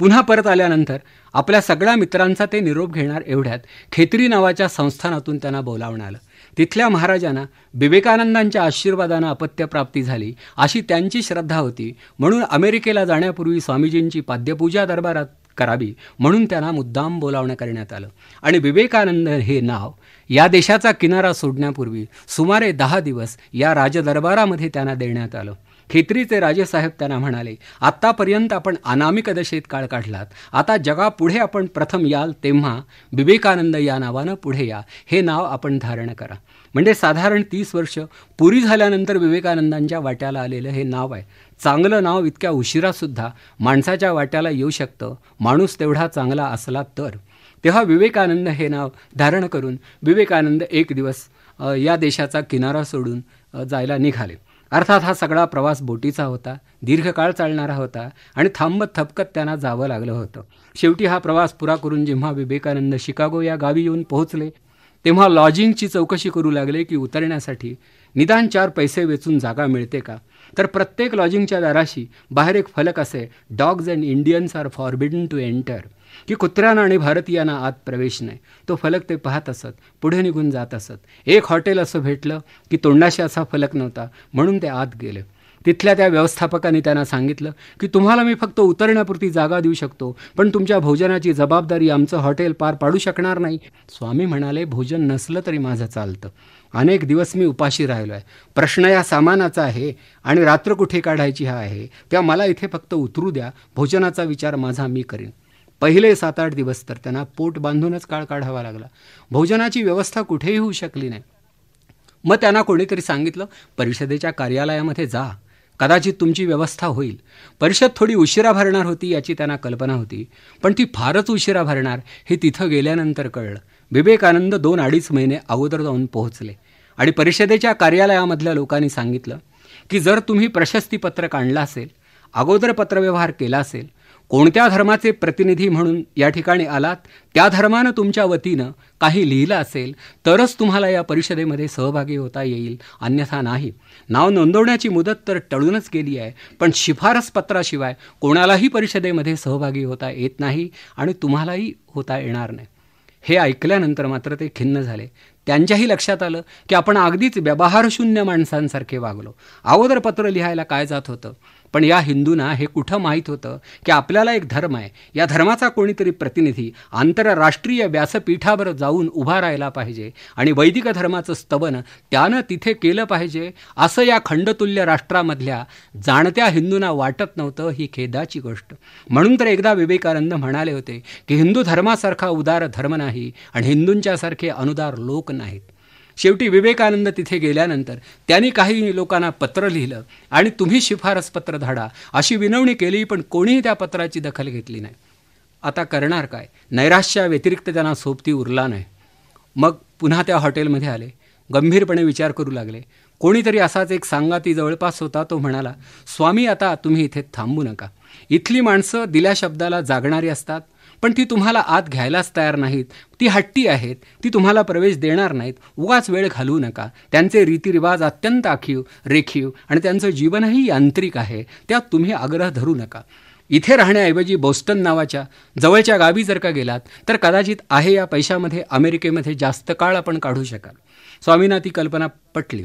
पुन्हा परत आल्यानंतर आपल्या सगळ्या मित्रांचा ते निरोप घेणार एवढ्यात खेत्री नावाच्या संस्थानातून त्यांना बोलावणं आलं. तिथल्या महाराजांना विवेकानंदांच्या आशीर्वादानं अपत्यप्राप्ती झाली अशी त्यांची श्रद्धा होती. म्हणून अमेरिकेला जाण्यापूर्वी स्वामीजींची पाद्यपूजा दरबारात करावी म्हणून त्यांना मुद्दाम बोलावणं करण्यात आलं. आणि विवेकानंद हे नाव या देशाचा किनारा सोडण्यापूर्वी सुमारे 10 दिवस या राजदरबारामध्ये त्यांना देण्यात आलं. खेत्रीचे राजेसाहेब त्यांना म्हणाले, आत्तापर्यंत आपण अनामिक दशेत काळ काढलात, आता जगापुढे आपण प्रथम याल तेव्हा विवेकानंद या नावानं पुढे या, हे नाव आपण धारण करा. म्हणजे साधारण 30 वर्ष पुरी झाल्यानंतर विवेकानंदांच्या वाट्याला आलेलं हे नाव आहे. चांगलं नाव इतक्या उशिरासुद्धा माणसाच्या वाट्याला येऊ शकतं, माणूस तेवढा चांगला असला तर. तेव्हा विवेकानंद हे नाव धारण करून विवेकानंद एक दिवस या देशाचा किनारा सोडून जायला निघाले. अर्थात हा सगळा प्रवास बोटीचा होता, दीर्घकाळ चालणारा होता आणि थांबत थपकत त्यांना जावं लागलं होतं. शेवटी हा प्रवास पुरा करून जेव्हा विवेकानंद शिकागो या गावी येऊन पोहोचले तेव्हा लॉजिंगची चौकशी करू लागले की उतरण्यासाठी निदान 4 पैसे वेचून जागा मिळते का. तर प्रत्येक लॉजिंगच्या दाराशी बाहेर एक फलक असे, dogs and Indians are forbidden to enter, की कुत्र्यांना आणि भारतीयांना आत प्रवेश नाही. तो फलक ते पाहत असत, पुढे निघून जात असत. एक हॉटेल असं भेटलं की तोंडाशी असा फलक नव्हता म्हणून ते आत गेले. तिथल्या त्या व्यवस्थापकांनी त्यांना सांगितलं की तुम्हाला मी फक्त उतरण्यापुरती जागा देऊ शकतो, पण तुमच्या भोजनाची जबाबदारी आमचं हॉटेल पार पाडू शकणार नाही. स्वामी म्हणाले, भोजन नसलं तरी माझं चालतं. अनेक दिवस मी उपाशी राहिलो आहे. प्रश्न या सामानाचा आहे आणि रात्र कुठे काढायची हा आहे. तेव्हा मला इथे फक्त उतरू द्या, भोजनाचा विचार माझा मी करीन. पहिले 7-8 दिवस तर त्यांना पोट बांधूनच काळ काढावा लागला. भोजनाची व्यवस्था कुठेही होऊ शकली नाही. मग त्यांना कोणीतरी सांगितलं, परिषदेच्या कार्यालयामध्ये जा, कदाचित तुमची व्यवस्था होईल. परिषद थोडी उशिरा भरणार होती याची त्यांना कल्पना होती, पण ती फारच उशिरा भरणार हे तिथं गेल्यानंतर कळलं. विवेकानंद 2-2.5 महिने अगोदर जाऊन पोहोचले आणि परिषदेच्या कार्यालयामधल्या लोकांनी सांगितलं की जर तुम्ही प्रशस्तीपत्रक आणलं असेल, अगोदर पत्रव्यवहार केला असेल, कोणत्या धर्माचे प्रतिनिधी म्हणून या ठिकाणी आलात, त्या धर्मानं तुमच्या वतीनं काही लिहिलं असेल तरच तुम्हाला या परिषदेमध्ये सहभागी होता येईल, अन्यथा नाही. नाव नोंदवण्याची मुदत तर टळूनच गेली आहे, पण शिफारस पत्राशिवाय कोणालाही परिषदेमध्ये सहभागी होता येत नाही आणि तुम्हालाही होता येणार नाही. हे ऐकल्यानंतर मात्र ते खिन्न झाले. त्यांच्याही लक्षात आलं की आपण अगदीच व्यवहारशून्य माणसांसारखे वागलो. अगोदर पत्र लिहायला काय जात होतं, पण या हिंदूंना हे कुठं माहीत होतं की आपल्याला एक धर्म आहे, या धर्माचा कोणीतरी प्रतिनिधी आंतरराष्ट्रीय व्यासपीठावर जाऊन उभा राहिला पाहिजे आणि वैदिक धर्माचं स्तवन त्यानं तिथे केलं पाहिजे, असं या खंडतुल्य राष्ट्रामधल्या जाणत्या हिंदूंना वाटत नव्हतं. ही खेदाची गोष्ट. म्हणून तर एकदा विवेकानंद म्हणाले होते की हिंदू धर्मासारखा उदार धर्म नाही आणि हिंदूंच्यासारखे अनुदार लोक नाहीत. शेवटी विवेकानंद तिथे गेल्यानंतर त्यांनी काही लोकांना पत्र लिहिलं आणि तुम्ही शिफारस पत्र धाडा अशी विनवणी केली, पण कोणीही त्या पत्राची दखल घेतली नाही. आता करणार काय, नैराश्या व्यतिरिक्त त्यांना सोबती उरला नाही. मग पुन्हा त्या हॉटेलमध्ये आले, गंभीरपणे विचार करू लागले. कोणीतरी असाच एक सांगाती जवळपास होता. तो म्हणाला, स्वामी आता तुम्ही इथे थांबू नका. इथली माणसं दिल्या शब्दाला जागणारी असतात, पण ती तुम्हाला आत घ्यायलाच तयार नाहीत. ती हट्टी आहेत, ती तुम्हाला प्रवेश देणार नाहीत. उगाच वेळ घालवू नका. त्यांचे रीतिरिवाज अत्यंत आखीव रेखीव आणि त्यांचं जीवनही यांत्रिक आहे, त्यात तुम्ही आग्रह धरू नका. इथे राहण्याऐवजी बोस्टन नावाच्या जवळच्या गावी जर का गेलात तर कदाचित आहे या पैशामध्ये अमेरिकेमध्ये जास्त काळ आपण काढू शकाल. स्वामींना ती कल्पना पटली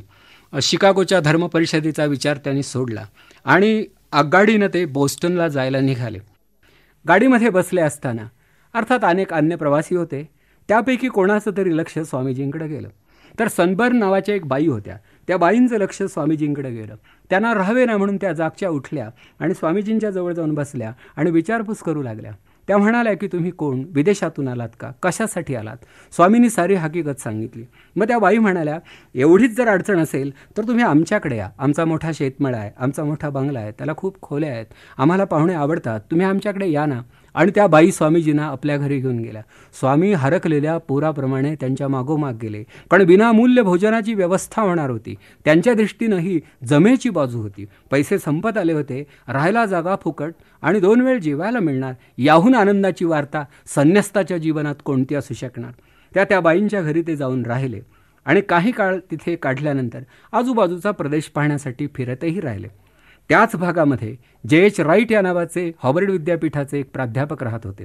शिकागोच्या धर्मपरिषदेचा विचार त्यांनी सोडला आणि आगगाडीनं ते बोस्टनला जायला निघाले. गाडीमध्ये बसले असताना अर्थात अनेक अन्य प्रवासी होते. त्यापैकी कोणाचं तरी लक्ष स्वामीजींकडे गेलं. तर सनबर्न नावाच्या एक बाई होत्या. त्या बाईंचं लक्ष स्वामीजींकडे गेलं. त्यांना राहावे ना म्हणून त्या जागच्या उठल्या आणि स्वामीजींच्या जवळ जाऊन बसल्या आणि विचारपूस करू लागल्या. त्या म्हणाल्या की तुम्ही कोण, विदेशातून आलात का, कशासाठी आलात? स्वामींनी सारी हकीकत सांगितली. मग त्या बाई म्हणाल्या, एवढीच जर अडचण असेल तर तुम्ही आमच्याकडे या. आमचा मोठा शेतमळा आहे, आमचा मोठा बंगला आहे, त्याला खूप खोल्या आहेत, आम्हाला पाहुणे आवडतात, तुम्ही आमच्याकडे या ना. आणि त्या बाई स्वामीजींना आपल्या घरी घेऊन गेल्या. स्वामी हरकलेल्या पुराप्रमाणे त्यांच्या मागोमाग गेले. कारण विनामूल्य भोजनाची व्यवस्था होणार होती. त्यांच्या दृष्टीनं ही जमेची बाजू होती. पैसे संपत आले होते, राहायला जागा फुकट आणि 2 वेळ जेवायला मिळणार. याहून आनंदाची वार्ता संन्यस्ताच्या जीवनात कोणती असू शकणार? त्या बाईंच्या घरी ते जाऊन राहिले आणि काही काळ तिथे काढल्यानंतर आजूबाजूचा प्रदेश पाहण्यासाठी फिरतही राहिले. त्याच भागामध्ये J.H. राईट या नावाचे हार्वर्ड विद्यापीठाचे एक प्राध्यापक राहत होते.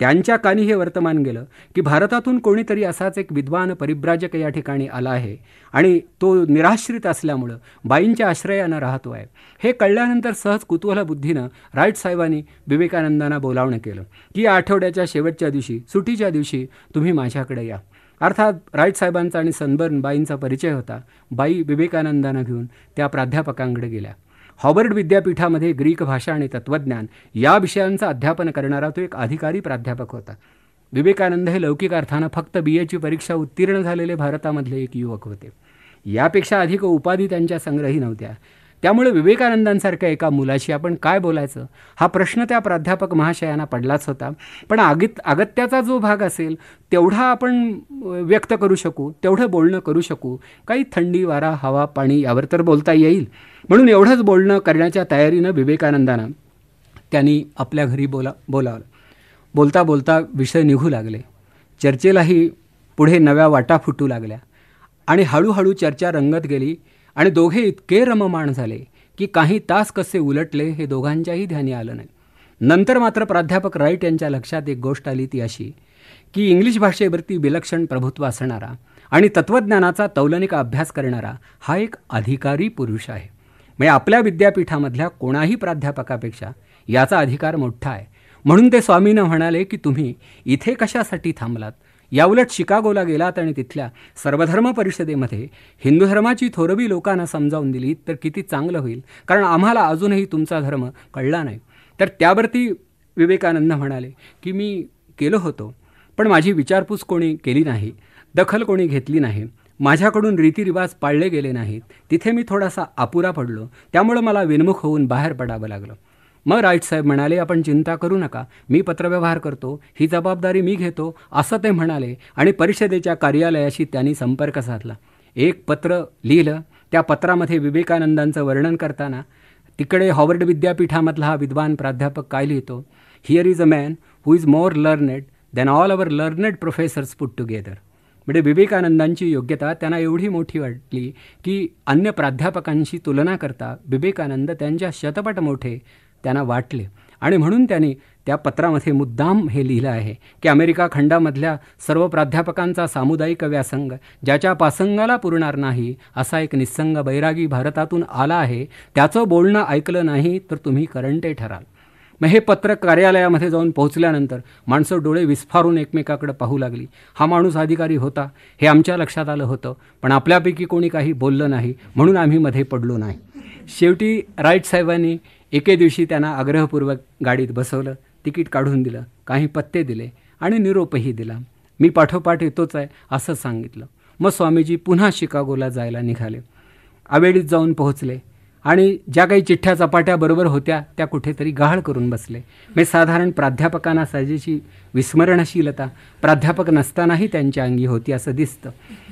त्यांच्या कानी हे वर्तमान गेलं की भारतातून कोणीतरी असाच एक विद्वान परिब्राजक या ठिकाणी आला आहे आणि तो निराश्रित असल्यामुळं बाईंच्या आश्रयानं राहतो आहे. हे कळल्यानंतर सहज कुतूहलबुद्धीनं राईट साहेबांनी विवेकानंदांना बोलावणं केलं की या आठवड्याच्या शेवटच्या दिवशी, सुट्टीच्या दिवशी तुम्ही माझ्याकडे या. अर्थात राईट साहेबांचा आणि सनबर्न बाईंचा परिचय होता. बाई विवेकानंदांना घेऊन त्या प्राध्यापकांकडे गेल्या. हार्वर्ड विद्यापीठामध्ये ग्रीक भाषा आणि तत्त्वज्ञान या विषयांचं अध्यापन करणारा तो एक अधिकारी प्राध्यापक होता. विवेकानंद हे लौकिक अर्थानं फक्त BA ची परीक्षा उत्तीर्ण झालेले भारतामधले एक युवक होते. यापेक्षा अधिक उपाधी त्यांच्या संग्रही नव्हत्या. त्यामुळे विवेकानंदांसारख्या एका मुलाशी आपण काय बोलायचं हा प्रश्न त्या प्राध्यापक महाशयांना पडलाच होता. पण अगत्याचा जो भाग असेल तेवढा आपण व्यक्त करू शकू, तेवढं बोलणं करू शकू. काही थंडी, वारा, हवा, पाणी यावर तर बोलता येईल. म्हणून एवढंच बोलणं करण्याच्या तयारीनं विवेकानंदांना त्यांनी आपल्या घरी बोलावलं. बोलता बोलता विषय निघू लागले. चर्चेलाही पुढे नव्या वाटा फुटू लागल्या आणि हळूहळू चर्चा रंगत गेली आणि दोघे इतके रममाण झाले की काही तास कसे उलटले हे दोघांच्याही ध्यानी आलं नाही. नंतर मात्र प्राध्यापक राईट यांच्या लक्षात एक गोष्ट आली, ती अशी की इंग्लिश भाषेवरती विलक्षण प्रभुत्व असणारा आणि तत्त्वज्ञानाचा तौलनिक अभ्यास करणारा हा एक अधिकारी पुरुष आहे. म्हणजे आपल्या विद्यापीठामधल्या कोणाही प्राध्यापकापेक्षा याचा अधिकार मोठा आहे. म्हणून ते स्वामींना म्हणाले की तुम्ही इथे कशासाठी थांबलात? याउलट शिकागोला गेलात आणि तिथल्या सर्वधर्म परिषदेमध्ये हिंदू धर्माची थोरवी लोकांना समजावून दिली तर किती चांगलं होईल, कारण आम्हाला अजूनही तुमचा धर्म कळला नाही. तर त्यावरती विवेकानंद म्हणाले की मी केलो होतो, पण माझी विचारपूस कोणी केली नाही, दखल कोणी घेतली नाही, माझ्याकडून रीतिरिवाज पाळले गेले नाहीत. तिथे मी थोडासा अपुरा पडलो, त्यामुळं मला विनमुख होऊन बाहेर पडावं लागलं. मग राईट साहेब म्हणाले, आपण चिंता करू नका, मी पत्रव्यवहार करतो, ही जबाबदारी मी घेतो, असं ते म्हणाले आणि परिषदेच्या कार्यालयाशी त्यांनी संपर्क साधला. एक पत्र लिहिलं. त्या पत्रामध्ये विवेकानंदांचं वर्णन करताना तिकडे हार्वर्ड विद्यापीठामधला हा विद्वान प्राध्यापक काय लिहितो, here is a man who is more learned than all our learned professors put together. म्हणजे विवेकानंदांची योग्यता त्यांना एवढी मोठी वाटली की अन्य प्राध्यापकांशी तुलना करता विवेकानंद त्यांच्या शतपट मोठे त्यांना वाटले आणि म्हणून त्यांनी त्या पत्रामध्ये मुद्दाम हे लिहिलं आहे की अमेरिका खंडामधल्या सर्व प्राध्यापकांचा सामुदायिक व्यासंग ज्याच्या पासंगाला पुरणार नाही असा एक निस्संग बैरागी भारतातून आला आहे. त्याचं बोलणं ऐकलं नाही तर तुम्ही करंटे ठराल. मग हे पत्र कार्यालयामध्ये जाऊन पोहोचल्यानंतर माणसं डोळे विस्फारून एकमेकाकडे पाहू लागली. हा माणूस अधिकारी होता हे आमच्या लक्षात आलं होतं, पण आपल्यापैकी कोणी काही बोललं नाही, म्हणून आम्ही मध्ये पडलो नाही. शेवटी राईट साहेबांनी एके दिवशी त्यांना आग्रहपूर्वक गाडीत बसवलं, तिकीट काढून दिलं, काही पत्ते दिले आणि निरोपही दिला. मी पाठोपाठ येतोच आहे असं सांगितलं. मग स्वामीजी पुन्हा शिकागोला जायला निघाले. आवेळीत जाऊन पोहोचले आणि ज्या काही चिठ्ठ्या चपाट्या बरोबर होत्या त्या कुठेतरी गहाळ करून बसले. म्हणजे साधारण प्राध्यापकांना साजेची विस्मरणशीलता प्राध्यापक नसतानाही त्यांच्या अंगी होती असं दिसतं.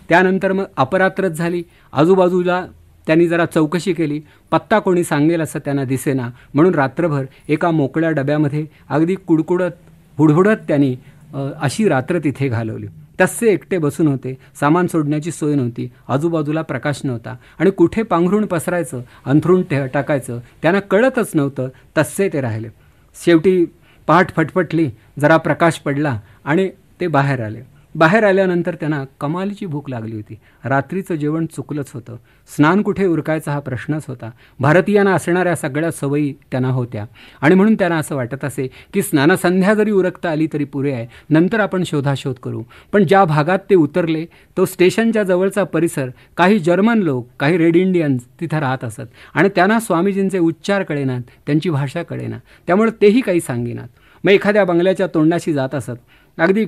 त्यानंतर मग अपरात्रच झाली. आजूबाजूला त्यांनी जरा चौकशी केली. पत्ता कोणी सांगेल असं त्यांना दिसेना, म्हणून रात्रभर एका मोकळ्या डब्यामध्ये अगदी कुडकुडत हुडहुडत त्यांनी अशी रात्र तिथे घालवली. तसे एकटे बसून होते. सामान सोडण्याची सोय नव्हती, आजूबाजूला प्रकाश नव्हता आणि कुठे पांघरूण पसरायचं, अंथरूण टाकायचं त्यांना कळतच नव्हतं. तसे ते राहिले. शेवटी पहाट फटफटली, जरा प्रकाश पडला आणि ते बाहेर आले. बाहेर आल्यानंतर त्यांना कमालीची भूक लागली होती. रात्रीचं जेवण चुकलंच होतं. स्नान कुठे उरकायचा हा प्रश्नच होता. भारतीयांना असणाऱ्या सगळ्या सवयी त्यांना होत्या आणि म्हणून त्यांना असं वाटत असे की स्नानसंध्या जरी उरकता आली तरी पुरे आहे, नंतर आपण शोधाशोध करू. पण ज्या भागात ते उतरले तो स्टेशनच्या जवळचा परिसर, काही जर्मन लोक, काही रेड इंडियन्स तिथं राहत असत आणि त्यांना स्वामीजींचे उच्चार कळेनात, त्यांची भाषा कळेना, त्यामुळे तेही काही सांगेनात. मग एखाद्या बंगल्याच्या तोंडाशी जात असत, अगदी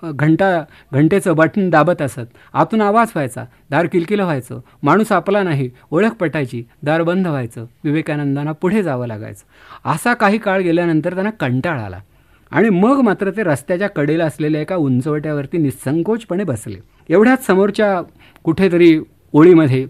घंटेचं बटन दाबत असत, आतून आवाज व्हायचा, दार किलकिलं व्हायचं, माणूस आपला नाही, ओळख पटायची, दार बंद व्हायचं, विवेकानंदांना पुढे जावं लागायचं. असा काही काळ गेल्यानंतर त्यांना कंटाळा आला आणि मग मात्र ते रस्त्याच्या कडेला असलेल्या एका उंचवट्यावरती निसंकोचपणे बसले. एवढ्याच समोरच्या कुठेतरी ओळीमध्ये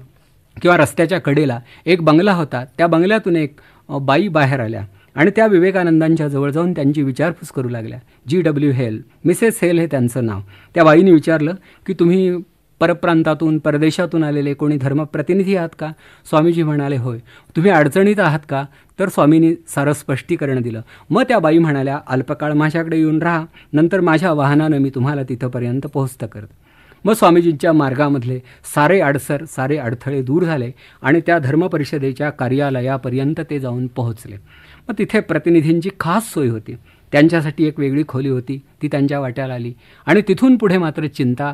किंवा रस्त्याच्या कडेला एक बंगला होता. त्या बंगल्यातून एक बाई बाहेर आल्या आणि त्या विवेकानंदांच्या जवळ जाऊन त्यांची विचारपूस करू लागल्या. G.W. हेल, मिसेस हेल हे त्यांचं नाव. त्या बाईने विचारलं की तुम्ही परप्रांतातून, परदेशातून आलेले कोणी धर्मप्रतिनिधी आहात का? स्वामीजी म्हणाले होय. तुम्ही अडचणीत आहात का? तर स्वामींनी सारं स्पष्टीकरण दिलं. मग त्या बाई म्हणाल्या, अल्पकाळ माझ्याकडे येऊन राहा, नंतर माझ्या वाहनानं मी तुम्हाला तिथंपर्यंत पोहोचतं करत. मग स्वामीजींच्या मार्गामधले सारे अडसर, सारे अडथळे दूर झाले आणि त्या धर्मपरिषदेच्या कार्यालयापर्यंत ते जाऊन पोहोचले. मग तिथे प्रतिनिधींची खास सोय होती. त्यांच्यासाठी एक वेगळी खोली होती, ती त्यांच्या वाट्याला आली आणि तिथून पुढे मात्र चिंता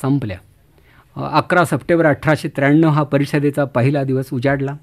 संपल्या. 11 सप्टेंबर 1893 हा परिषदेचा पहिला दिवस उजाडला.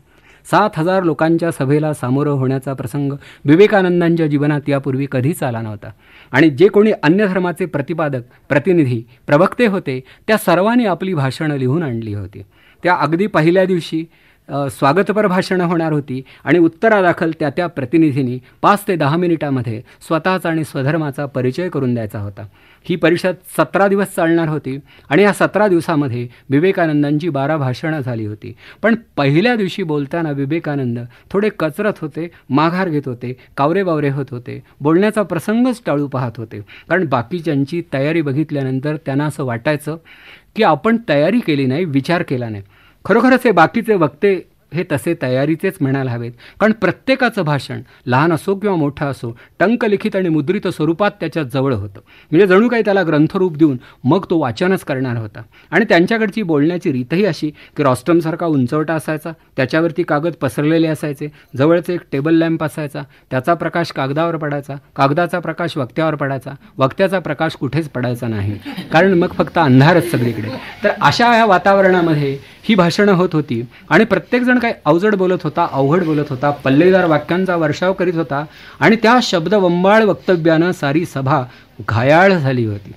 7,000 लोकांच्या सभेला सामोरं होण्याचा प्रसंग विवेकानंदांच्या जीवनात यापूर्वी कधीच आला नव्हता आणि जे कोणी अन्य धर्माचे प्रतिपादक, प्रतिनिधी, प्रवक्ते होते त्या सर्वांनी आपली भाषणं लिहून आणली होती. त्या अगदी पहिल्या दिवशी स्वागतपर भाषणं होणार होती आणि उत्तरादाखल त्या प्रतिनिधींनी 5 ते 10 मिनिटांमध्ये स्वतःचा आणि स्वधर्माचा परिचय करून द्यायचा होता. ही परिषद 17 दिवस चालणार होती आणि या 17 दिवसामध्ये विवेकानंदांची 12 भाषणं झाली होती. पण पहिल्या दिवशी बोलताना विवेकानंद थोडे कचरत होते, माघार घेत होते, कावरेबावरे होत होते, बोलण्याचा प्रसंगच टाळू पाहत होते. कारण बाकीच्यांची तयारी बघितल्यानंतर त्यांना असं वाटायचं की आपण तयारी केली नाही, विचार केला नाही. खरोखरच हे बाकीचे वक्ते हे तसे तयारीचेच म्हणायला हवेत, कारण प्रत्येकाचं भाषण लहान असो किंवा मोठं असो टंकलिखित आणि मुद्रित स्वरूपात त्याच्या जवळ होतं. म्हणजे जणू काही त्याला ग्रंथरूप देऊन मग तो वाचनच करणार होता. आणि त्यांच्याकडची बोलण्याची रीतही अशी की रॉस्टमसारखा उंचवटा असायचा, त्याच्यावरती कागद पसरलेले असायचे, जवळच एक टेबल लॅम्प असायचा, त्याचा प्रकाश कागदावर पडायचा, कागदाचा प्रकाश वक्त्यावर पडायचा, वक्त्याचा प्रकाश कुठेच पडायचा नाही, कारण मग फक्त अंधारच सगळीकडे. तर अशा या वातावरणामध्ये ही भाषणं होत होती आणि प्रत्येकजण काही अवजड बोलत होता, अवघड बोलत होता, पल्लेदार वाक्यांचा वर्षाव करीत होता आणि त्या शब्दवंबाळ वक्तव्यानं सारी सभा घायाळ झाली होती.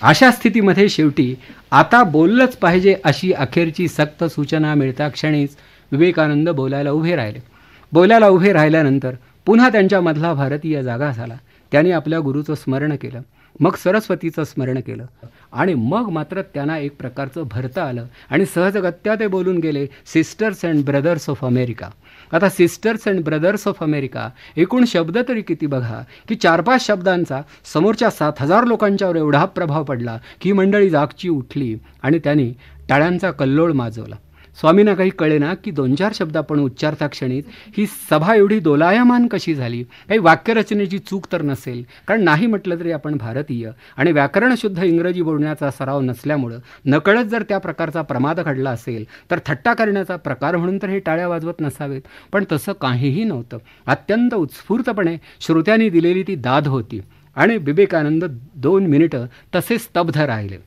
अशा स्थितीमध्ये शेवटी आता बोललंच पाहिजे अशी अखेरची सक्त सूचना मिळता क्षणीच विवेकानंद बोलायला उभे राहिले. बोलायला उभे राहिल्यानंतर पुन्हा त्यांच्यामधला भारतीय जागा झाला. त्यांनी आपल्या गुरुचं स्मरण केलं, मग सरस्वतीचं स्मरण केलं आणि मग मात्र त्यांना एक प्रकारचं भरतं आलं आणि सहजगत्या ते बोलून गेले, sisters and brothers of America. आता sisters and brothers of America एकूण शब्द तरी किती बघा, की 4-5 शब्दांचा समोरच्या 7,000 लोकांच्यावर एवढा प्रभाव पडला की मंडळी जागची उठली आणि त्यांनी टाळ्यांचा कल्लोळ माजवला. स्वामींना काही कळेना की 2-4 शब्द आपण उच्चारता क्षणीत ही सभा एवढी दोलायमान कशी झाली. काही वाक्यरचनेची चूक तर नसेल, कारण नाही म्हटलं तरी आपण भारतीय आणि व्याकरणशुद्ध इंग्रजी बोलण्याचा सराव नसल्यामुळं नकळत जर त्या प्रकारचा प्रमाद घडला असेल तर थट्टा करण्याचा प्रकार म्हणून तर हे टाळ्या वाजवत नसावेत. पण तसं काहीही नव्हतं. अत्यंत उत्स्फूर्तपणे श्रोत्यांनी दिलेली ती दाद होती आणि विवेकानंद 2 मिनिटं तसे स्तब्ध राहिले.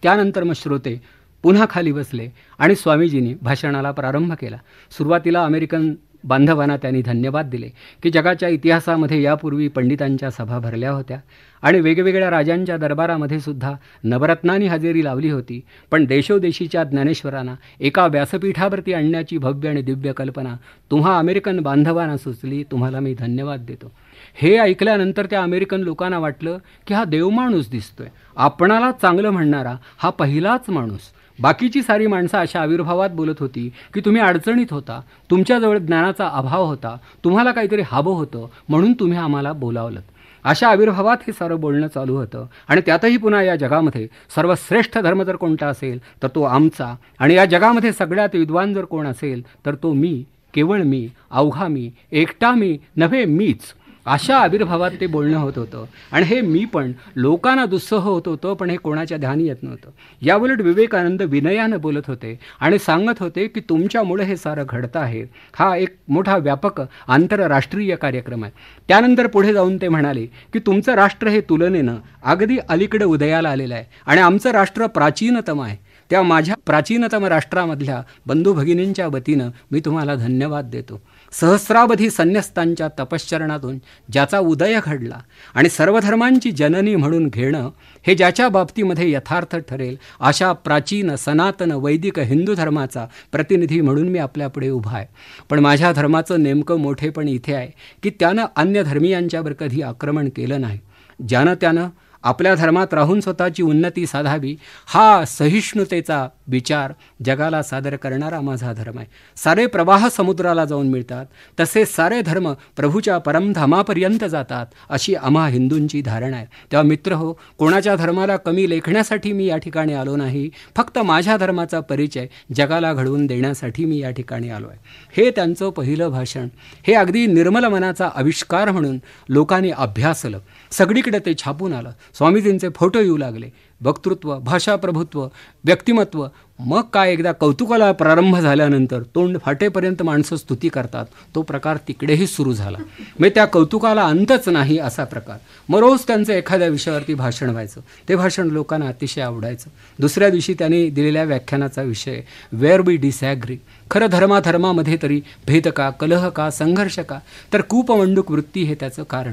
त्यानंतर मग श्रोते पुन्हा खाली बसले आणि स्वामीजींनी भाषणाला प्रारंभ केला. सुरुवातीला अमेरिकन बांधवांना त्यांनी धन्यवाद दिले की जगाच्या इतिहासामध्ये यापूर्वी पंडितांच्या सभा भरल्या होत्या आणि वेगवेगळ्या राजांच्या दरबारामध्ये सुद्धा नवरत्नांनी हजेरी लावली होती. पण देशोदेशीच्या ज्ञानेश्वरांना एका व्यासपीठावरती आणण्याची भव्य आणि दिव्य कल्पना तुम्हा अमेरिकन बांधवांना सुचली, तुम्हाला मी धन्यवाद देतो. हे ऐकल्यानंतर त्या अमेरिकन लोकांना वाटलं की हा देवमाणूस दिसतोय, आपणाला चांगलं म्हणणारा हा पहिलाच माणूस. बाकीची सारी माणसं अशा आविर्भावात बोलत होती की तुम्ही अडचणीत होता, तुमच्याजवळ ज्ञानाचा अभाव होता, तुम्हाला काहीतरी हवं होतं म्हणून तुम्ही आम्हाला बोलावलं. अशा आविर्भावात हे सारं बोलणं चालू होतं आणि त्यातही पुन्हा या जगामध्ये सर्वश्रेष्ठ धर्म जर कोणता असेल तर तो आमचा आणि या जगामध्ये सगळ्यात विद्वान जर कोण असेल तर तो मी, केवळ मी, अवघा मी, एकटा मी नव्हे मीच. अशा आविर्भावात ते बोलणं होत होतं. आणि हे मी पण लोकांना दुस्सह होत होतं, पण हे कोणाच्या ध्यानी येत नव्हतं. याउलट विवेकानंद विनयानं बोलत होते आणि सांगत होते की तुमच्यामुळे हे सारं घडतं आहे. हा एक मोठा व्यापक आंतरराष्ट्रीय कार्यक्रम आहे. त्यानंतर पुढे जाऊन ते म्हणाले की तुमचं राष्ट्र हे तुलनेनं अगदी अलीकडे उदयाला आलेलं आहे आणि आमचं राष्ट्र प्राचीनतम आहे. त्या माझ्या प्राचीनतम राष्ट्रामधल्या बंधू भगिनींच्या वतीनं मी तुम्हाला धन्यवाद देतो. सहस्रावधी संन्यस्तांच्या तपश्चरणातून ज्याचा उदय घडला आणि सर्व धर्मांची जननी म्हणून घेणं हे ज्याच्या बाबतीमध्ये यथार्थ ठरेल, अशा प्राचीन सनातन वैदिक हिंदू धर्माचा प्रतिनिधी म्हणून मी आपल्यापुढे उभा आहे. पण माझ्या धर्माचं नेमकं मोठेपण इथे आहे की त्यानं अन्य धर्मीयांच्यावर कधी आक्रमण केलं नाही. ज्यानं त्यानं आपल्या धर्मात राहून स्वतःची उन्नती साधावी, हा सहिष्णुतेचा विचार जगाला सादर करणारा माझा धर्म आहे. सारे प्रवाह समुद्राला जाऊन मिळतात, तसे सारे धर्म प्रभूच्या परमधामापर्यंत जातात, अशी आम्हा हिंदूंची धारणा आहे. तेव्हा मित्र हो, कोणाच्या धर्माला कमी लेखण्यासाठी मी या ठिकाणी आलो नाही, फक्त माझ्या धर्माचा परिचय जगाला घडवून देण्यासाठी मी या ठिकाणी आलो आहे. हे त्यांचं पहिलं भाषण. हे अगदी निर्मल मनाचा आविष्कार म्हणून लोकांनी अभ्यासलं. सगळीकडे ते छापून आलं. स्वामीजींचे फोटो येऊ लागले. वक्तृत्व, भाषाप्रभुत्व, व्यक्तिमत्व. मग काय, एकदा कौतुकाला प्रारंभ झाल्यानंतर तोंड फाटेपर्यंत माणसं स्तुती करतात, तो प्रकार तिकडेही सुरू झाला. मग त्या कौतुकाला अंतच नाही असा प्रकार. मग रोज त्यांचं एखाद्या विषयावरती भाषण व्हायचं. ते भाषण लोकांना अतिशय आवडायचं. दुसऱ्या दिवशी त्यांनी दिलेल्या व्याख्यानाचा विषय वेअर वी डिसॅग्री. खरं धर्माधर्मामध्ये तरी भेद का, कलह का, संघर्ष का, तर कूपमंडूक वृत्ती हे त्याचं कारण.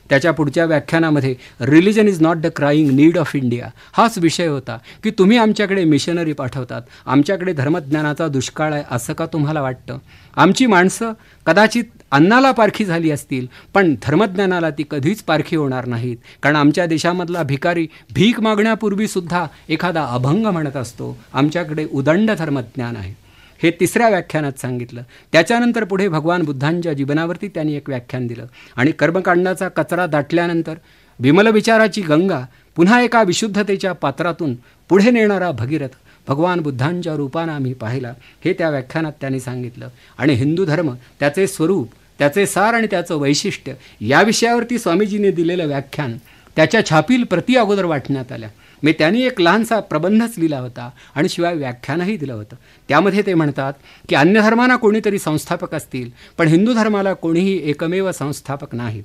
त्याच्या पुढच्या व्याख्यानामध्ये religion is not the crying need of India हाच विषय होता की तुम्ही आमच्याकडे मिशनरी पाठवतात, आमच्याकडे धर्मज्ञानाचा दुष्काळ आहे असं का तुम्हाला वाटतं? आमची माणसं कदाचित अन्नाला पारखी झाली असतील, पण धर्मज्ञानाला ती कधीच पारखी होणार नाहीत. कारण आमच्या देशामधला भिकारी भीक मागण्यापूर्वीसुद्धा एखादा अभंग म्हणत असतो. आमच्याकडे उदंड धर्मज्ञान आहे. हे तिसऱ्या व्याख्यानात सांगितलं. त्याच्यानंतर पुढे भगवान बुद्धांच्या जीवनावरती त्यांनी एक व्याख्यान दिलं आणि कर्मकांडाचा कचरा दाटल्यानंतर विमल विचाराची गंगा पुन्हा एका विशुद्धतेच्या पात्रातून पुढे नेणारा भगीरथ भगवान बुद्धांच्या रूपानं आम्ही पाहिला, हे त्या व्याख्यानात त्यांनी सांगितलं. आणि हिंदू धर्म, त्याचे स्वरूप, त्याचे सार आणि त्याचं वैशिष्ट्य या विषयावरती स्वामीजींनी दिलेलं व्याख्यान त्याच्या छापील प्रति अगोदर वाटण्यात आल्या. मी त्यांनी एक लहानसा प्रबंधच लिहिला होता आणि शिवाय व्याख्यानही दिलं होतं. त्यामध्ये ते म्हणतात की अन्य धर्मांना कोणीतरी संस्थापक असतील, पण हिंदू धर्माला कोणीही एकमेव संस्थापक नाही.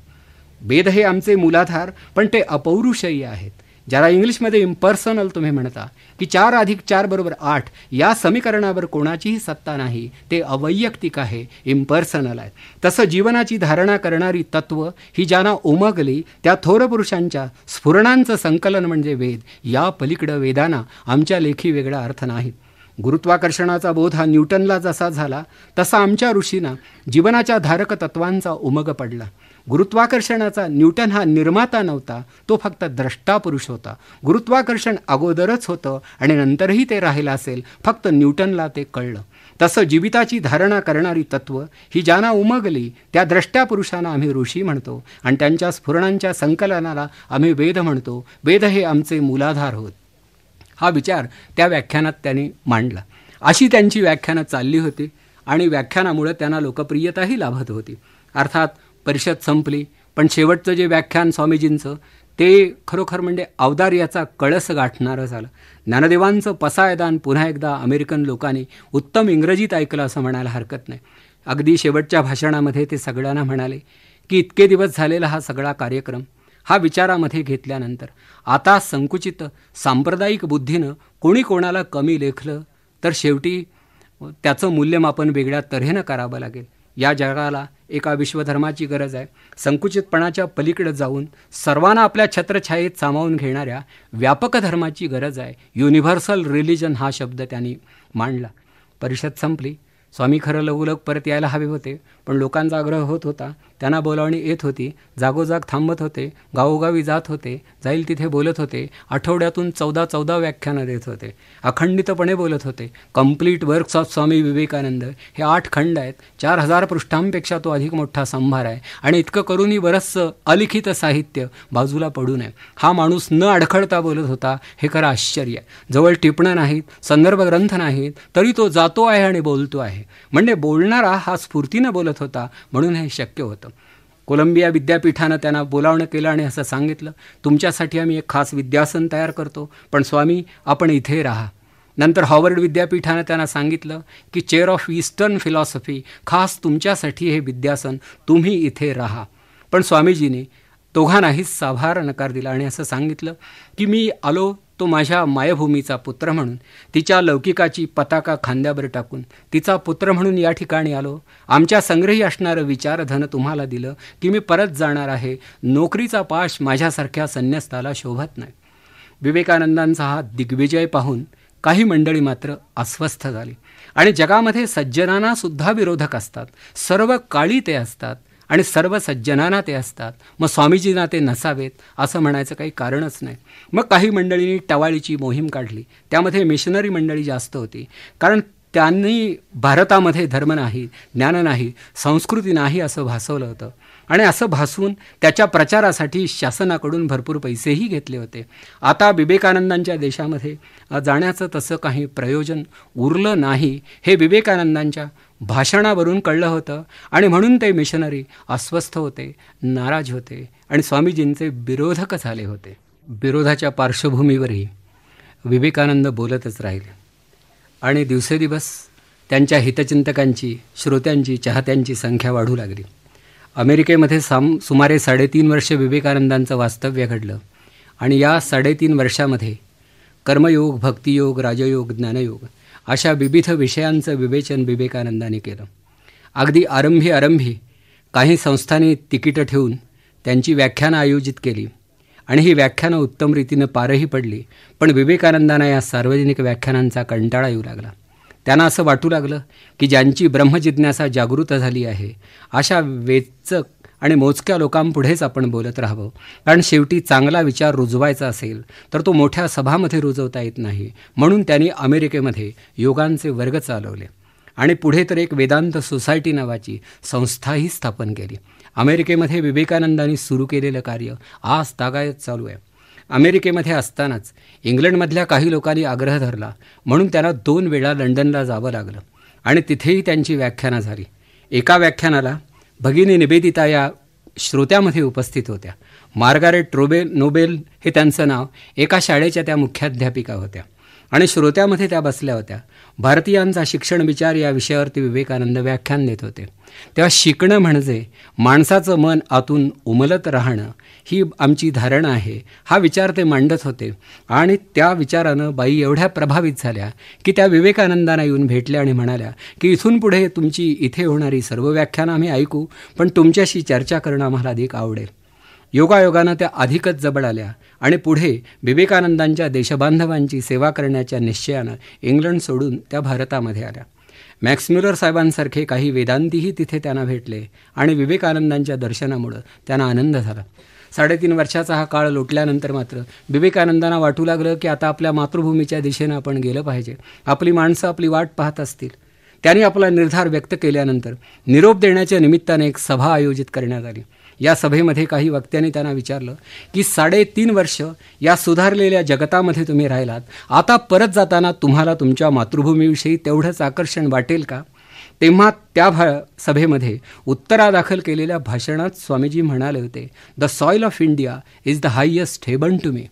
वेद हे आमचे मूलाधार, पण ते अपौरुषेय आहेत. ज्याला इंग्लिशमध्ये इम्पर्सनल तुम्ही म्हणता की 4 अधिक 4 बरोबर 8 या समीकरणावर कोणाचीही सत्ता नाही, ते अवैयक्तिक आहे, इम्पर्सनल आहे. तसं जीवनाची धारणा करणारी तत्व ही ज्यांना उमगली त्या थोर पुरुषांच्या स्फुरणांचं संकलन म्हणजे वेद. या पलीकडं वेदांना आमच्या लेखी वेगळा अर्थ नाही. गुरुत्वाकर्षणाचा बोध हा न्यूटनला जसा झाला, तसा आमच्या ऋषींना जीवनाच्या धारक तत्वांचा उमग पडला. गुरुत्वाकर्षणाचा न्यूटन हा निर्माता नव्हता, तो फक्त द्रष्टा पुरुष होता. गुरुत्वाकर्षण अगोदरच होतं आणि नंतरही ते राहिलं असेल, फक्त न्यूटनला ते कळलं. तसं जीविताची धारणा करणारी तत्व ही ज्यांना उमगली त्या द्रष्ट्या पुरुषांना आम्ही ऋषी म्हणतो आणि त्यांच्या स्फुरणांच्या संकलनाला आम्ही वेद म्हणतो. वेद हे आमचे मूलाधार होत. हा विचार त्या व्याख्यानात त्यांनी मांडला. अशी त्यांची व्याख्यानं चालली होती आणि व्याख्यानामुळे त्यांना लोकप्रियताही लाभत होती. अर्थात परिषद संपली, पण शेवटचं जे व्याख्यान स्वामीजींचं ते खरोखर म्हणजे औदार्याचा कळस गाठणारं झालं. ज्ञानदेवांचं पसायदान पुन्हा एकदा अमेरिकन लोकांनी उत्तम इंग्रजीत ऐकलं असं म्हणायला हरकत नाही. अगदी शेवटच्या भाषणामध्ये ते सगळ्यांना म्हणाले की इतके दिवस झालेला हा सगळा कार्यक्रम हा विचारामध्ये घेतल्यानंतर आता संकुचित सांप्रदायिक बुद्धीनं कोणी कोणाला कमी लेखलं तर शेवटी त्याचं मूल्यमापन वेगळ्या तऱ्हेनं करावं लागेल. या जगाला एका विश्वधर्माची गरज आहे. संकुचितपणाच्या पलीकडे जाऊन सर्वांना आपल्या छत्रछायेत सामावून घेणाऱ्या व्यापक धर्माची गरज आहे. युनिव्हर्सल रिलिजन हा शब्द त्यांनी मांडला. परिषद संपली. स्वामी खरं लवकर परत यायला हवे होते, पण लोकांचा आग्रह होत होता. त्यांना बोलावणी येत होती. जागोजाग थांबत होते, गावोगावी जात होते, जाईल तिथे बोलत होते. आठवड्यातून 14 व्याख्यानं देत होते. अखंडितपणे बोलत होते. Complete works of Swami Vivekananda हे 8 खंड आहेत. 4000 पृष्ठांपेक्षा तो अधिक मोठा संभार आहे आणि इतकं करूनही बरंचसं अलिखित साहित्य बाजूला पडू नये. हा माणूस न अडखळता बोलत होता, हे खरं आश्चर्य आहे. जवळ टिपणं नाहीत, संदर्भ ग्रंथ नाहीत, तरी तो जातो आहे आणि बोलतो आहे. म्हणजे बोलणारा हा स्फूर्तीनं बोलत होता, म्हणून हे शक्य होतं. कोलंबिया विद्यापीठानं त्यांना बोलावणं केलं आणि असं सांगितलं, तुमच्यासाठी आम्ही एक खास विद्यासन तयार करतो, पण स्वामी आपण इथे राहा. नंतर हॉवर्ड विद्यापीठानं त्यांना सांगितलं की चेअर ऑफ ईस्टर्न फिलॉसॉफी खास तुमच्यासाठी हे विद्यासन, तुम्ही इथे राहा. पण स्वामीजीने दोघांनाहीच साभार नकार दिला आणि असं सांगितलं की मी आलो तो माझ्या मायभूमीचा पुत्र म्हणून, तिच्या लौकिकाची पताका खांद्यावर टाकून तिचा पुत्र म्हणून या ठिकाणी आलो. आमच्या संग्रही असणारं विचारधन तुम्हाला दिलं की मी परत जाणार आहे. नोकरीचा पाश माझ्यासारख्या संन्यस्ताला शोभत नाही. विवेकानंदांचा हा दिग्विजय पाहून काही मंडळी मात्र अस्वस्थ झाली आणि जगामध्ये सज्जनांना सुद्धा विरोधक असतात, सर्व काळी ते असतात आणि सर्व सज्जनांना ते असतात, मग स्वामीजींना ते नसावेत असं म्हणायचं काही कारणच नाही. मग काही मंडळींनी टवाळीची मोहीम काढली. त्यामध्ये मिशनरी मंडळी जास्त होती, कारण त्यांनी भारतामध्ये धर्म नाही, ज्ञान नाही, संस्कृती नाही असं भासवलं होतं आणि असं भासवून त्याच्या प्रचारासाठी शासनाकडून भरपूर पैसेही घेतले होते. आता विवेकानंदांच्या देशामध्ये जाण्याचं तसं काही प्रयोजन उरलं नाही हे विवेकानंदांच्या भाषणावरून कळलं होतं आणि म्हणून ते मिशनरी अस्वस्थ होते, नाराज होते आणि स्वामीजींचे विरोधक झाले होते. विरोधाच्या पार्श्वभूमीवरही विवेकानंद बोलतच राहिले आणि दिवसेदिवस त्यांच्या हितचिंतकांची, श्रोत्यांची, चाहत्यांची संख्या वाढू लागली. अमेरिकेमध्ये सुमारे 3.5 वर्ष विवेकानंदांचं वास्तव्य घडलं आणि या 3.5 वर्षामध्ये कर्मयोग, भक्तियोग, राजयोग, ज्ञानयोग अशा विविध विषयांचं विवेचन विवेकानंदांनी केलं. अगदी आरंभी काही संस्थांनी तिकीटं ठेवून त्यांची व्याख्यानं आयोजित केली आणि ही व्याख्यानं उत्तम रीतीनं पारही पडली. पण विवेकानंदांना या सार्वजनिक व्याख्यानांचा कंटाळा येऊ लागला. त्यांना असं वाटू लागलं की ज्यांची ब्रह्मजिज्ञासा जागृत झाली आहे अशा वेचक आणि मोजक्या लोकांपुढेच आपण बोलत राहावं, कारण शेवटी चांगला विचार रुजवायचा असेल तर तो मोठ्या सभामध्ये रुजवता येत नाही. म्हणून त्यांनी अमेरिकेमध्ये योगांचे वर्ग चालवले आणि पुढे तर एक वेदांत सोसायटी नावाची संस्थाही स्थापन केली. अमेरिकेमध्ये विवेकानंदांनी सुरू केलेलं कार्य आज तागायत चालू आहे. अमेरिकेमध्ये असतानाच इंग्लंडमधल्या काही लोकांनी आग्रह धरला म्हणून त्यांना 2 वेळा लंडनला जावं लागलं आणि तिथेही त्यांची व्याख्यानं झाली. एका व्याख्यानाला भगिनी निवेदिता या श्रोत्यामध्ये उपस्थित होत्या. मार्गारेट नोबेल हे त्यांचं नाव. एका शाळेच्या त्या मुख्याध्यापिका होत्या आणि श्रोत्यामध्ये त्या बसल्या होत्या. भारतीयांचा शिक्षण विचार या विषयावरती विवेकानंद व्याख्यान देत होते. तेव्हा शिकणं म्हणजे माणसाचं मन आतून उमलत राहणं ही आमची धारणा आहे, हा विचार ते मांडत होते आणि त्या विचारानं बाई एवढ्या प्रभावित झाल्या की त्या विवेकानंदांना येऊन भेटल्या आणि म्हणाल्या की इथून पुढे तुमची इथे होणारी सर्व व्याख्यानं आम्ही ऐकू, पण तुमच्याशी चर्चा करणं आम्हाला अधिक आवडेल. योगायोगानं त्या अधिकच जवळ आल्या आणि पुढे विवेकानंदांच्या देशबांधवांची सेवा करण्याच्या निश्चयानं इंग्लंड सोडून त्या भारतामध्ये आल्या. मॅक्स म्युलर साहेबांसारखे काही वेदांतीही तिथे त्यांना भेटले आणि विवेकानंदांच्या दर्शनामुळं त्यांना आनंद झाला. 3.5 वर्षाचा हा काळ लोटल्यानंतर मात्र विवेकानंदांना वाटू लागलं की आता आपल्या मातृभूमीच्या दिशेनं आपण गेलं पाहिजे. आपली माणसं आपली वाट पाहत असतील. त्यांनी आपला निर्धार व्यक्त केल्यानंतर निरोप देण्याच्या निमित्ताने एक सभा आयोजित करण्यात आली. या सभेमध्ये काही वक्त्यांनी त्यांना विचारलं की 3.5 वर्ष या सुधारलेल्या जगतामध्ये तुम्ही राहिलात, आता परत जाताना तुम्हाला तुमच्या मातृभूमीविषयी तेवढंच आकर्षण वाटेल का? तेव्हा त्या सभेमध्ये उत्तरादाखल केलेल्या भाषणात स्वामीजी म्हणाले होते, the soil of India is the highest heaven to me.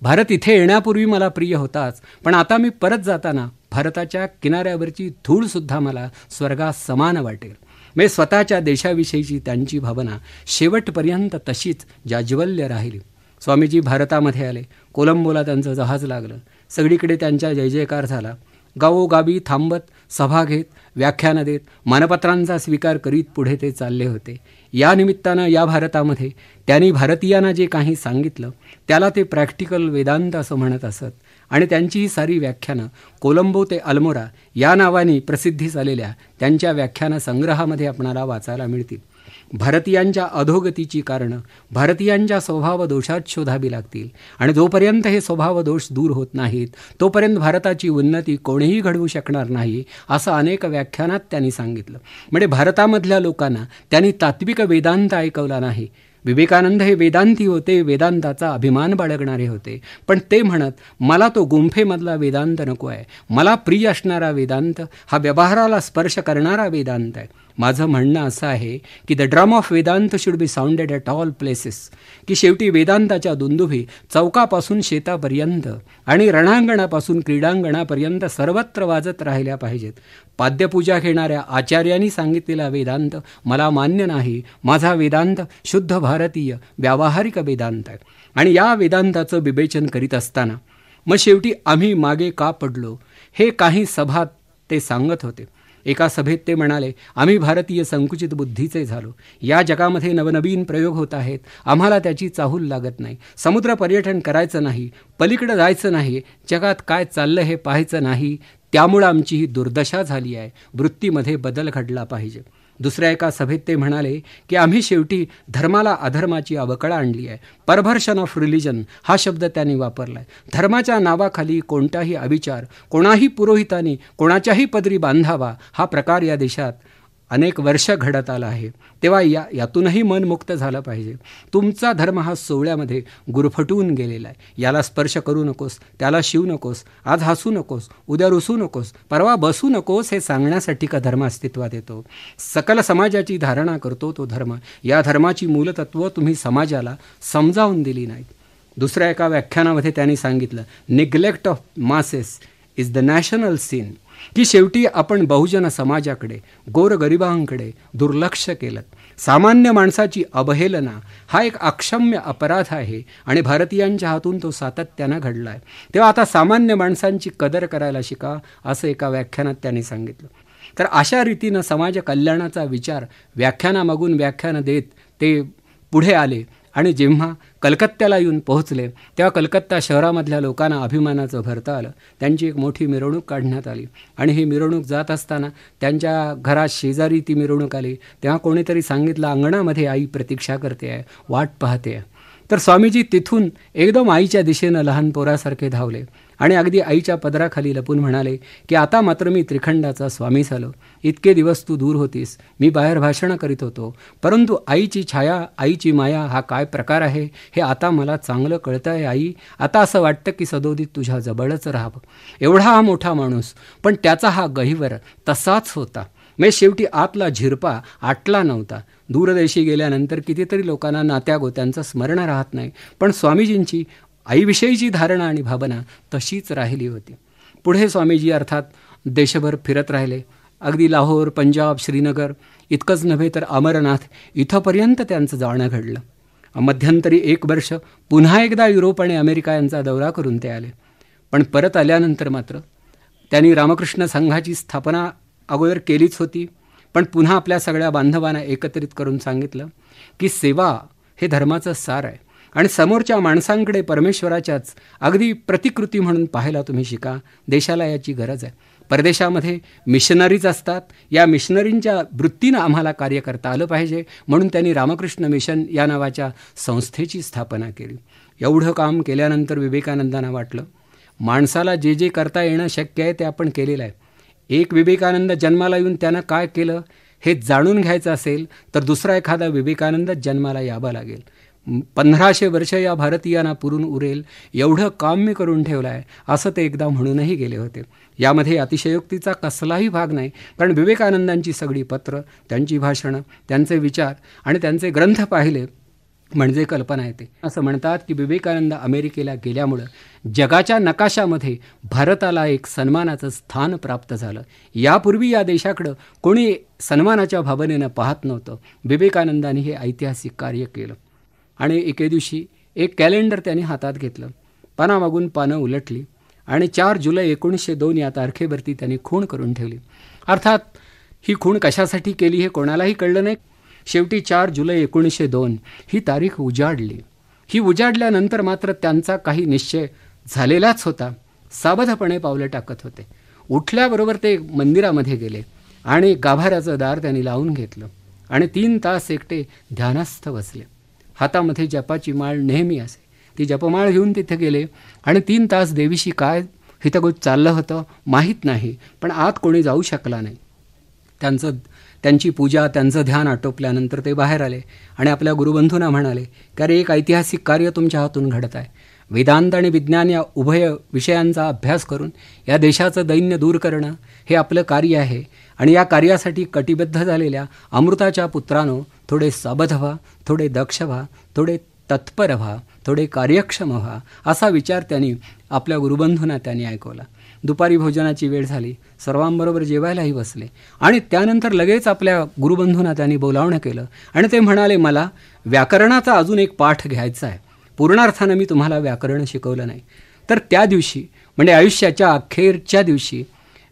Bharat इथे येण्यापूर्वी मला प्रिय होताच, पण आता मी परत जाताना भारताच्या किनाऱ्यावरची धूळसुद्धा मला स्वर्गात समान वाटेल. म्हणजे स्वतःच्या देशाविषयीची त्यांची भावना शेवटपर्यंत तशीच जाज्वल्य राहिली. स्वामीजी भारतामध्ये आले. कोलंबोला त्यांचं जहाज लागलं. सगळीकडे त्यांचा जय जयकार झाला. गावोगावी थांबत, सभा घेत, व्याख्यानं देत, मानपत्रांचा स्वीकार करीत पुढे ते चालले होते. या निमित्तानं या भारतामध्ये त्यांनी भारतीयांना जे काही सांगितलं त्याला ते प्रॅक्टिकल वेदांत असं म्हणत असत आणि त्यांची ही सारी व्याख्यानं कोलंबो ते अल्मोरा या नावाने प्रसिद्धीस आलेल्या त्यांच्या व्याख्यान संग्रहामध्ये आपणाला वाचायला मिळतील. भारतीयांच्या अधोगतीची कारणं भारतीयांच्या स्वभाव दोषात शोधावी लागतील आणि जोपर्यंत हे स्वभाव दोष दूर होत नाहीत तोपर्यंत भारताची उन्नती कोणीही घडवू शकणार नाही असं अनेक व्याख्यानात त्यांनी सांगितलं. म्हणजे भारतामधल्या लोकांना त्यांनी तात्विक वेदांत ऐकवला नाही. विवेकानंद हे वेदांती होते, वेदांताचा अभिमान बाळगणारे होते, पण ते म्हणत मला तो गुंफेमधला वेदांत नको आहे, मला प्रिय असणारा वेदांत हा व्यवहाराला स्पर्श करणारा वेदांत आहे. माझं म्हणणं असं आहे की the drum of Vedanta should be sounded at all places, की शेवटी वेदांताच्या दुंदुभी चौकापासून शेतापर्यंत आणि रणांगणापासून क्रीडांगणापर्यंत सर्वत्र वाजत राहिल्या पाहिजेत. पाद्यपूजा घेणाऱ्या आचार्यांनी सांगितलेला वेदांत मला मान्य नाही. माझा वेदांत शुद्ध भारतीय व्यावहारिक वेदांत आहे. आणि या वेदांताचं विवेचन करीत असताना मग शेवटी आम्ही मागे का पडलो हे काही सभात ते सांगत होते. एका सभेत ते म्हणाले, आम्ही भारतीय संकुचित बुद्धीचे झालो. या जगामध्ये नवनवीन प्रयोग होत आहेत, आम्हाला त्याची चाहूल लागत नाही. समुद्र पर्यटन करायचं नाही, पलीकडे जायचं नाही, जगात काय चाललं हे पाहायचं नाही. त्यामुळं आमची ही दुर्दशा झाली आहे. वृत्तीमध्ये बदल घडला पाहिजे. दुसऱ्या एका सभेत ते म्हणाले की आम्ही शेवटी धर्माला अधर्माची अवकळा आणली आहे. परव्हर्शन ऑफ रिलिजन हा शब्द त्यांनी वापरला आहे. धर्माच्या नावाखाली कोणताही अविचार कोणाही पुरोहितांनी कोणाच्याही पदरी बांधावा हा प्रकार या देशात अनेक वर्ष घडत आला आहे. तेव्हा यातूनही मन मुक्त झालं पाहिजे. तुमचा धर्म हा सोहळ्यामध्ये गुरफटून गेलेला आहे. याला स्पर्श करू नकोस, त्याला शिवू नकोस, आज हसू नकोस, उद्या रुसू नकोस, परवा बसू नकोस हे सांगण्यासाठी का धर्म अस्तित्वात येतो. सकल समाजाची धारणा करतो तो धर्म. या धर्माची मूलतत्व तुम्ही समाजाला समजावून दिली नाहीत. दुसऱ्या एका व्याख्यानामध्ये त्यांनी सांगितलं, neglect of masses is the national sin, की शेवटी आपण बहुजन समाजाकडे गोरगरिबांकडे दुर्लक्ष केलं. सामान्य माणसाची अवहेलना हा एक अक्षम्य अपराध आहे आणि भारतीयांच्या हातून तो सातत्यानं घडला आहे. तेव्हा आता सामान्य माणसांची कदर करायला शिका असं एका व्याख्यानात त्यांनी सांगितलं. तर अशा रीतीनं समाज कल्याणाचा विचार व्याख्यानामागून व्याख्यानं देत ते पुढे आले आणि जेव्हा कलकत्त्याला येऊन पोहोचले तेव्हा कलकत्ता शहरामधल्या लोकांना अभिमानाचं भरता आलं. त्यांची एक मोठी मिरवणूक काढण्यात आली आणि ही मिरवणूक जात असताना त्यांच्या घरात शेजारी ती मिरवणूक आली. तेव्हा कोणीतरी सांगितलं, अंगणामध्ये आई प्रतीक्षा करते आहे, वाट पाहते आहे. तर स्वामीजी तिथून एकदम आईच्या दिशेनं लहान पोरासारखे धावले आणि अगदी आईच्या पदराखाली लपून म्हणाले की आता मात्र मी त्रिखंडाचा स्वामी झालो. इतके दिवस तू दूर होतीस, मी बाहेर भाषणं करीत होतो, परंतु आईची छाया, आईची माया हा काय प्रकार आहे हे आता मला चांगलं कळतं आहे आई. आता असं वाटतं की सदोदित तुझ्या जवळच राहावं. एवढा हा मोठा माणूस, पण त्याचा हा गहिवर तसाच होता. शेवटी आतला झिरपा आटला नव्हता. दूरदेशी गेल्यानंतर कितीतरी लोकांना नात्या गोत्यांचं स्मरण राहत नाही, पण स्वामीजींची आईविषयीची धारणा आणि भावना तशीच राहिली होती. पुढे स्वामीजी अर्थात देशभर फिरत राहिले. अगदी लाहोर, पंजाब, श्रीनगर इतकंच नव्हे तर अमरनाथ इथंपर्यंत त्यांचं जाणं घडलं. मध्यंतरी 1 वर्ष पुन्हा एकदा युरोप आणि अमेरिका यांचा दौरा करून ते आले. पण परत आल्यानंतर मात्र त्यांनी रामकृष्ण संघाची स्थापना अगोदर केलीच होती, पण पुन्हा आपल्या सगळ्या बांधवांना एकत्रित करून सांगितलं की सेवा हे धर्माचं सार आहे आणि समोरच्या माणसांकडे परमेश्वराच्याच अगदी प्रतिकृती म्हणून पाहायला तुम्ही शिका. देशाला याची गरज आहे. परदेशामध्ये मिशनरीज असतात, या मिशनरींच्या वृत्तीनं आम्हाला कार्य करता आलं पाहिजे, म्हणून त्यांनी रामकृष्ण मिशन या नावाच्या संस्थेची स्थापना केली. एवढं काम केल्यानंतर विवेकानंदांना वाटलं माणसाला जे जे करता येणं शक्य आहे ते आपण केलेलं आहे. एक विवेकानंद जन्माला येऊन त्यानं काय केलं हे जाणून घ्यायचं असेल तर दुसरा एखादा विवेकानंद जन्माला यावा लागेल. 1500 वर्ष या भारतीयांना पुरून उरेल एवढं काम मी करून ठेवलं आहे असं ते एकदा म्हणूनही गेले होते. यामध्ये अतिशयोक्तीचा कसलाही भाग नाही, कारण विवेकानंदांची सगळी पत्र, त्यांची भाषणं, त्यांचे विचार आणि त्यांचे ग्रंथ पाहिले म्हणजे कल्पना येते. असं म्हणतात की विवेकानंद अमेरिकेला गेल्यामुळं जगाच्या नकाशामध्ये भारताला एक सन्मानाचं स्थान प्राप्त झालं. यापूर्वी या देशाकडं कोणी सन्मानाच्या भावनेनं पाहत नव्हतं. विवेकानंदांनी हे ऐतिहासिक कार्य केलं आणि एके दिवशी एक कॅलेंडर त्यांनी हातात घेतलं, पानामागून पानं उलटली आणि 4 जुलै 1902 या तारखेवरती त्यांनी खूण करून ठेवली. अर्थात ही खूण कशासाठी केली हे कोणालाही कळलं नाही. शेवटी 4 जुलै 1902 ही तारीख उजाडली. ही उजाडल्यानंतर मात्र त्यांचा काही निश्चय झालेलाच होता. सावधपणे पावलं टाकत होते. उठल्याबरोबर ते मंदिरामध्ये गेले आणि गाभाऱ्याचं दार त्यांनी लावून घेतलं आणि 3 तास एकटे ध्यानस्थ बसले. हातामध्ये जपाची माळ नेहमी असे. ती जपमाळ घेऊन तिथे गेले आणि 3 तास देवीशी काय हितगुज चाललं होतं माहीत नाही, पण आत कोणी जाऊ शकला नाही. त्यांची पूजा, त्यांचं ध्यान आटोपल्यानंतर ते बाहेर आले आणि आपल्या गुरुबंधूंना म्हणाले की अरे एक ऐतिहासिक कार्य तुमच्या हातून घडत आहे. वेदांत आणि विज्ञान या उभय विषयांचा अभ्यास करून या देशाचं दैन्य दूर करणं हे आपलं कार्य आहे आणि या कार्यासाठी कटिबद्ध झालेल्या अमृताच्या पुत्रांनो, थोडे साबध व्हा, थोडे दक्ष व्हा, थोडे तत्पर व्हा, थोडे कार्यक्षम व्हा, असा विचार त्यांनी आपल्या गुरुबंधूंना त्यांनी ऐकवला. दुपारी भोजनाची वेळ झाली. सर्वांबरोबर जेवायलाही बसले आणि त्यानंतर लगेच आपल्या गुरुबंधूंना त्यांनी बोलावणं केलं आणि ते म्हणाले, मला व्याकरणाचा अजून एक पाठ घ्यायचा आहे. पूर्णार्थानं मी तुम्हाला व्याकरण शिकवलं नाही. तर त्या दिवशी म्हणजे आयुष्याच्या अखेरच्या दिवशी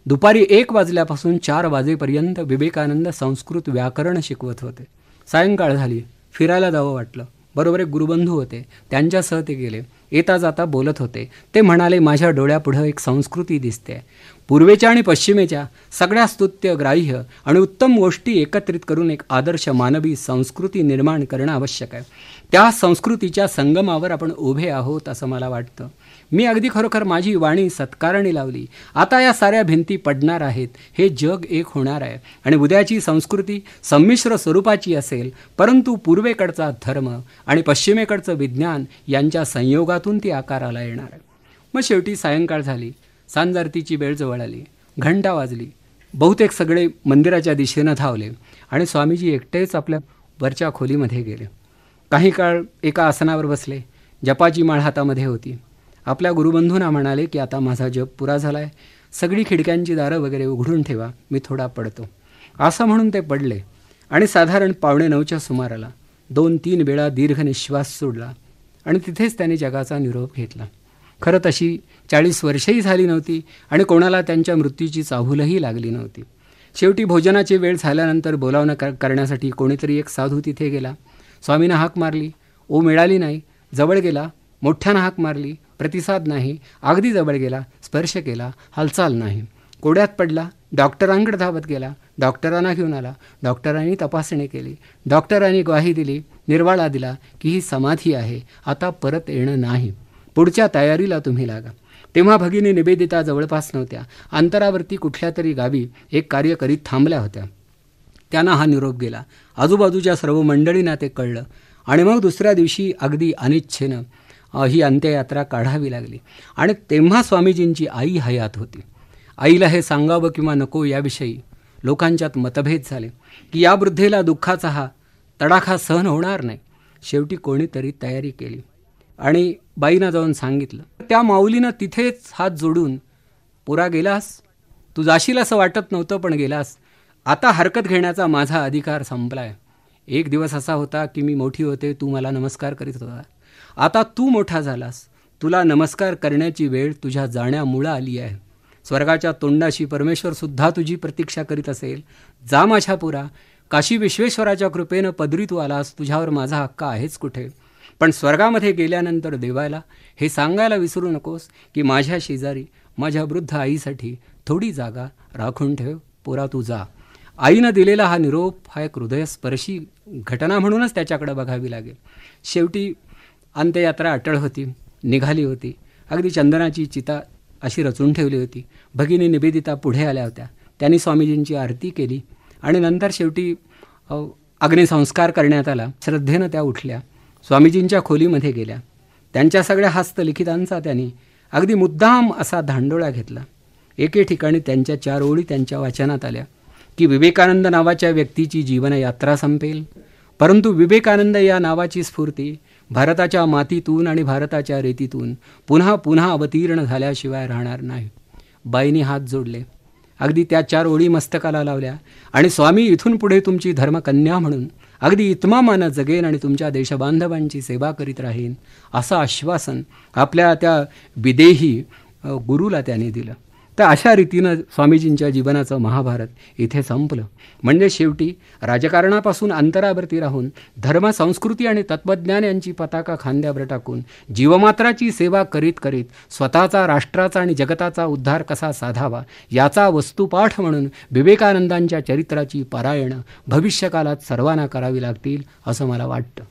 दुपारी 1 वाजल्यापासून 4 वाजेपर्यंत विवेकानंद संस्कृत व्याकरण शिकवत होते. सायंकाळ झाली. फिरायला जावं वाटलं. बरोबर एक गुरुबंधू होते, त्यांच्यासह ते गेले. येता जाता बोलत होते. ते म्हणाले, माझ्या डोळ्यापुढं एक संस्कृती दिसते. पूर्वेच्या आणि पश्चिमेच्या सगळ्या स्तुत्य, ग्राह्य आणि उत्तम गोष्टी एकत्रित करून एक आदर्श मानवी संस्कृती निर्माण करणं आवश्यक आहे. त्या संस्कृतीच्या संगमावर आपण उभे आहोत असं मला वाटतं. मी अगदी खरोखर माझी वाणी सत्कारणी लावली. आता या साऱ्या भिंती पडणार आहेत. हे जग एक होणार आहे आणि उद्याची संस्कृती संमिश्र स्वरूपाची असेल, परंतु पूर्वेकडचा धर्म आणि पश्चिमेकडचं विज्ञान यांच्या संयोगातून ती आकाराला येणार आहे. मग शेवटी सायंकाळ झाली. सांजारतीची वेळ जवळ आली. घंटा वाजली. बहुतेक सगळे मंदिराच्या दिशेनं धावले आणि स्वामीजी एकटेच आपल्या वरच्या खोलीमध्ये गेले. काही काळ एका आसनावर बसले. जपाची माळ हातामध्ये होती. आपल्या गुरुबंधूंना म्हणाले की आता माझा जप पुरा झाला आहे. सगळी खिडक्यांची दारं वगैरे उघडून ठेवा, मी थोडा पडतो. असं म्हणून ते पडले आणि साधारण 8:45च्या सुमाराला 2-3 वेळा दीर्घ निश्वास सोडला आणि तिथेच त्याने जगाचा निरोप घेतला. खरं तशी 40 वर्षेही झाली नव्हती आणि कोणाला त्यांच्या मृत्यूची चाहूलही लागली नव्हती. शेवटी भोजनाची वेळ झाल्यानंतर बोलावणं करण्यासाठी कोणीतरी एक साधू तिथे गेला. स्वामीनं हाक मारली, ओ मिळाली नाही. जवळ गेला, मोठ्यानं हाक मारली, प्रतिसाद नाही. अगदी जवळ गेला, स्पर्श केला, हालचाल नाही. कोड्यात पडला. डॉक्टरांकडे धावत गेला. डॉक्टरांना घेऊन आला. डॉक्टरांनी तपासणी केली. डॉक्टरांनी ग्वाही दिली, निर्वाळा दिला की ही समाधी आहे, आता परत येणं नाही. पुढच्या तयारीला तुम्ही लागा. तेव्हा भगिनी निवेदिता जवळपास नव्हत्या. अंतरावरती कुठल्या तरी गावी एक कार्य करीत थांबल्या होत्या. त्यांना हा निरोप गेला. आजूबाजूच्या सर्व मंडळींना ते कळलं आणि मग दुसऱ्या दिवशी अगदी अनिच्छेनं ही अंत्ययात्रा काढावी लागली. आणि तेव्हा स्वामीजींची आई हयात होती. आईला हे सांगावं किंवा नको याविषयी लोकांच्यात मतभेद झाले की या वृद्धेला दुःखाचा हा तडाखा सहन होणार नाही. शेवटी कोणीतरी तयारी केली आणि बाईंना जाऊन सांगितलं. त्या माऊलीनं तिथेच हात जोडून, पुरा गेलास, तू जाशील असं वाटत नव्हतं पण गेलास. आता हरकत घेण्याचा माझा अधिकार संपलाय. एक दिवस असा होता की मी मोठी होते, तू मला नमस्कार करीत होता. आता तू मोठा झालास, तुला नमस्कार करण्याची वेळ तुझ्या जाण्यामुळं आली आहे. स्वर्गाच्या तोंडाशी परमेश्वरसुद्धा तुझी प्रतीक्षा करीत असेल. जा माझ्या पुरा. काशी विश्वेश्वराच्या कृपेनं पदरी तू आलास, तुझ्यावर माझा हक्क आहेच कुठे. पण स्वर्गामध्ये गेल्यानंतर देवाला हे सांगायला विसरू नकोस की माझ्या शेजारी माझ्या वृद्ध आईसाठी थोडी जागा राखून ठेव. पुरा तू जा. आईनं दिलेला हा निरोप हा एक हृदयस्पर्शी घटना म्हणूनच त्याच्याकडे बघावी लागेल. शेवटी अंत्ययात्रा अटळ होती, निघाली होती. अगदी चंदनाची चिता अशी रचून ठेवली होती. भगिनी निवेदिता पुढे आल्या होत्या. त्यांनी स्वामीजींची आरती केली आणि नंतर शेवटी अग्निसंस्कार करण्यात आला. श्रद्धेनं त्या उठल्या, स्वामीजींच्या खोलीमध्ये गेल्या. त्यांच्या सगळ्या हस्तलिखितांचा त्यांनी अगदी मुद्दाम असा धांडोळा घेतला. एके ठिकाणी त्यांच्या 4 ओळी त्यांच्या वाचनात आल्या की विवेकानंद नावाच्या व्यक्तीची जीवनयात्रा संपेल, परंतु विवेकानंद या नावाची स्फूर्ती भारताच्या मातीतून आणि भारताच्या रेतीतून पुन्हा पुन्हा अवतीर्ण झाल्याशिवाय राहणार नाही. बाईंनी हात जोडले. अगदी त्या 4 ओळी मस्तकाला लावल्या आणि स्वामी इथून पुढे तुमची धर्मकन्या म्हणून अगदी इतमामानं जगेन आणि तुमच्या देशबांधवांची सेवा करीत राहीन असं आश्वासन आपल्या त्या विदेही गुरुला त्यांनी दिलं. तर अशा रीतीनं स्वामीजींच्या जीवनाचं महाभारत इथे संपलं. म्हणजे शेवटी राजकारणापासून अंतरावरती राहून धर्म, संस्कृती आणि तत्त्वज्ञान यांची पताका खांद्यावर टाकून जीवमात्राची सेवा करीत करीत स्वतःचा, राष्ट्राचा आणि जगताचा उद्धार कसा साधावा याचा वस्तुपाठ म्हणून विवेकानंदांच्या चरित्राची पारायणं भविष्यकालात सर्वांना करावी लागतील असं मला वाटतं.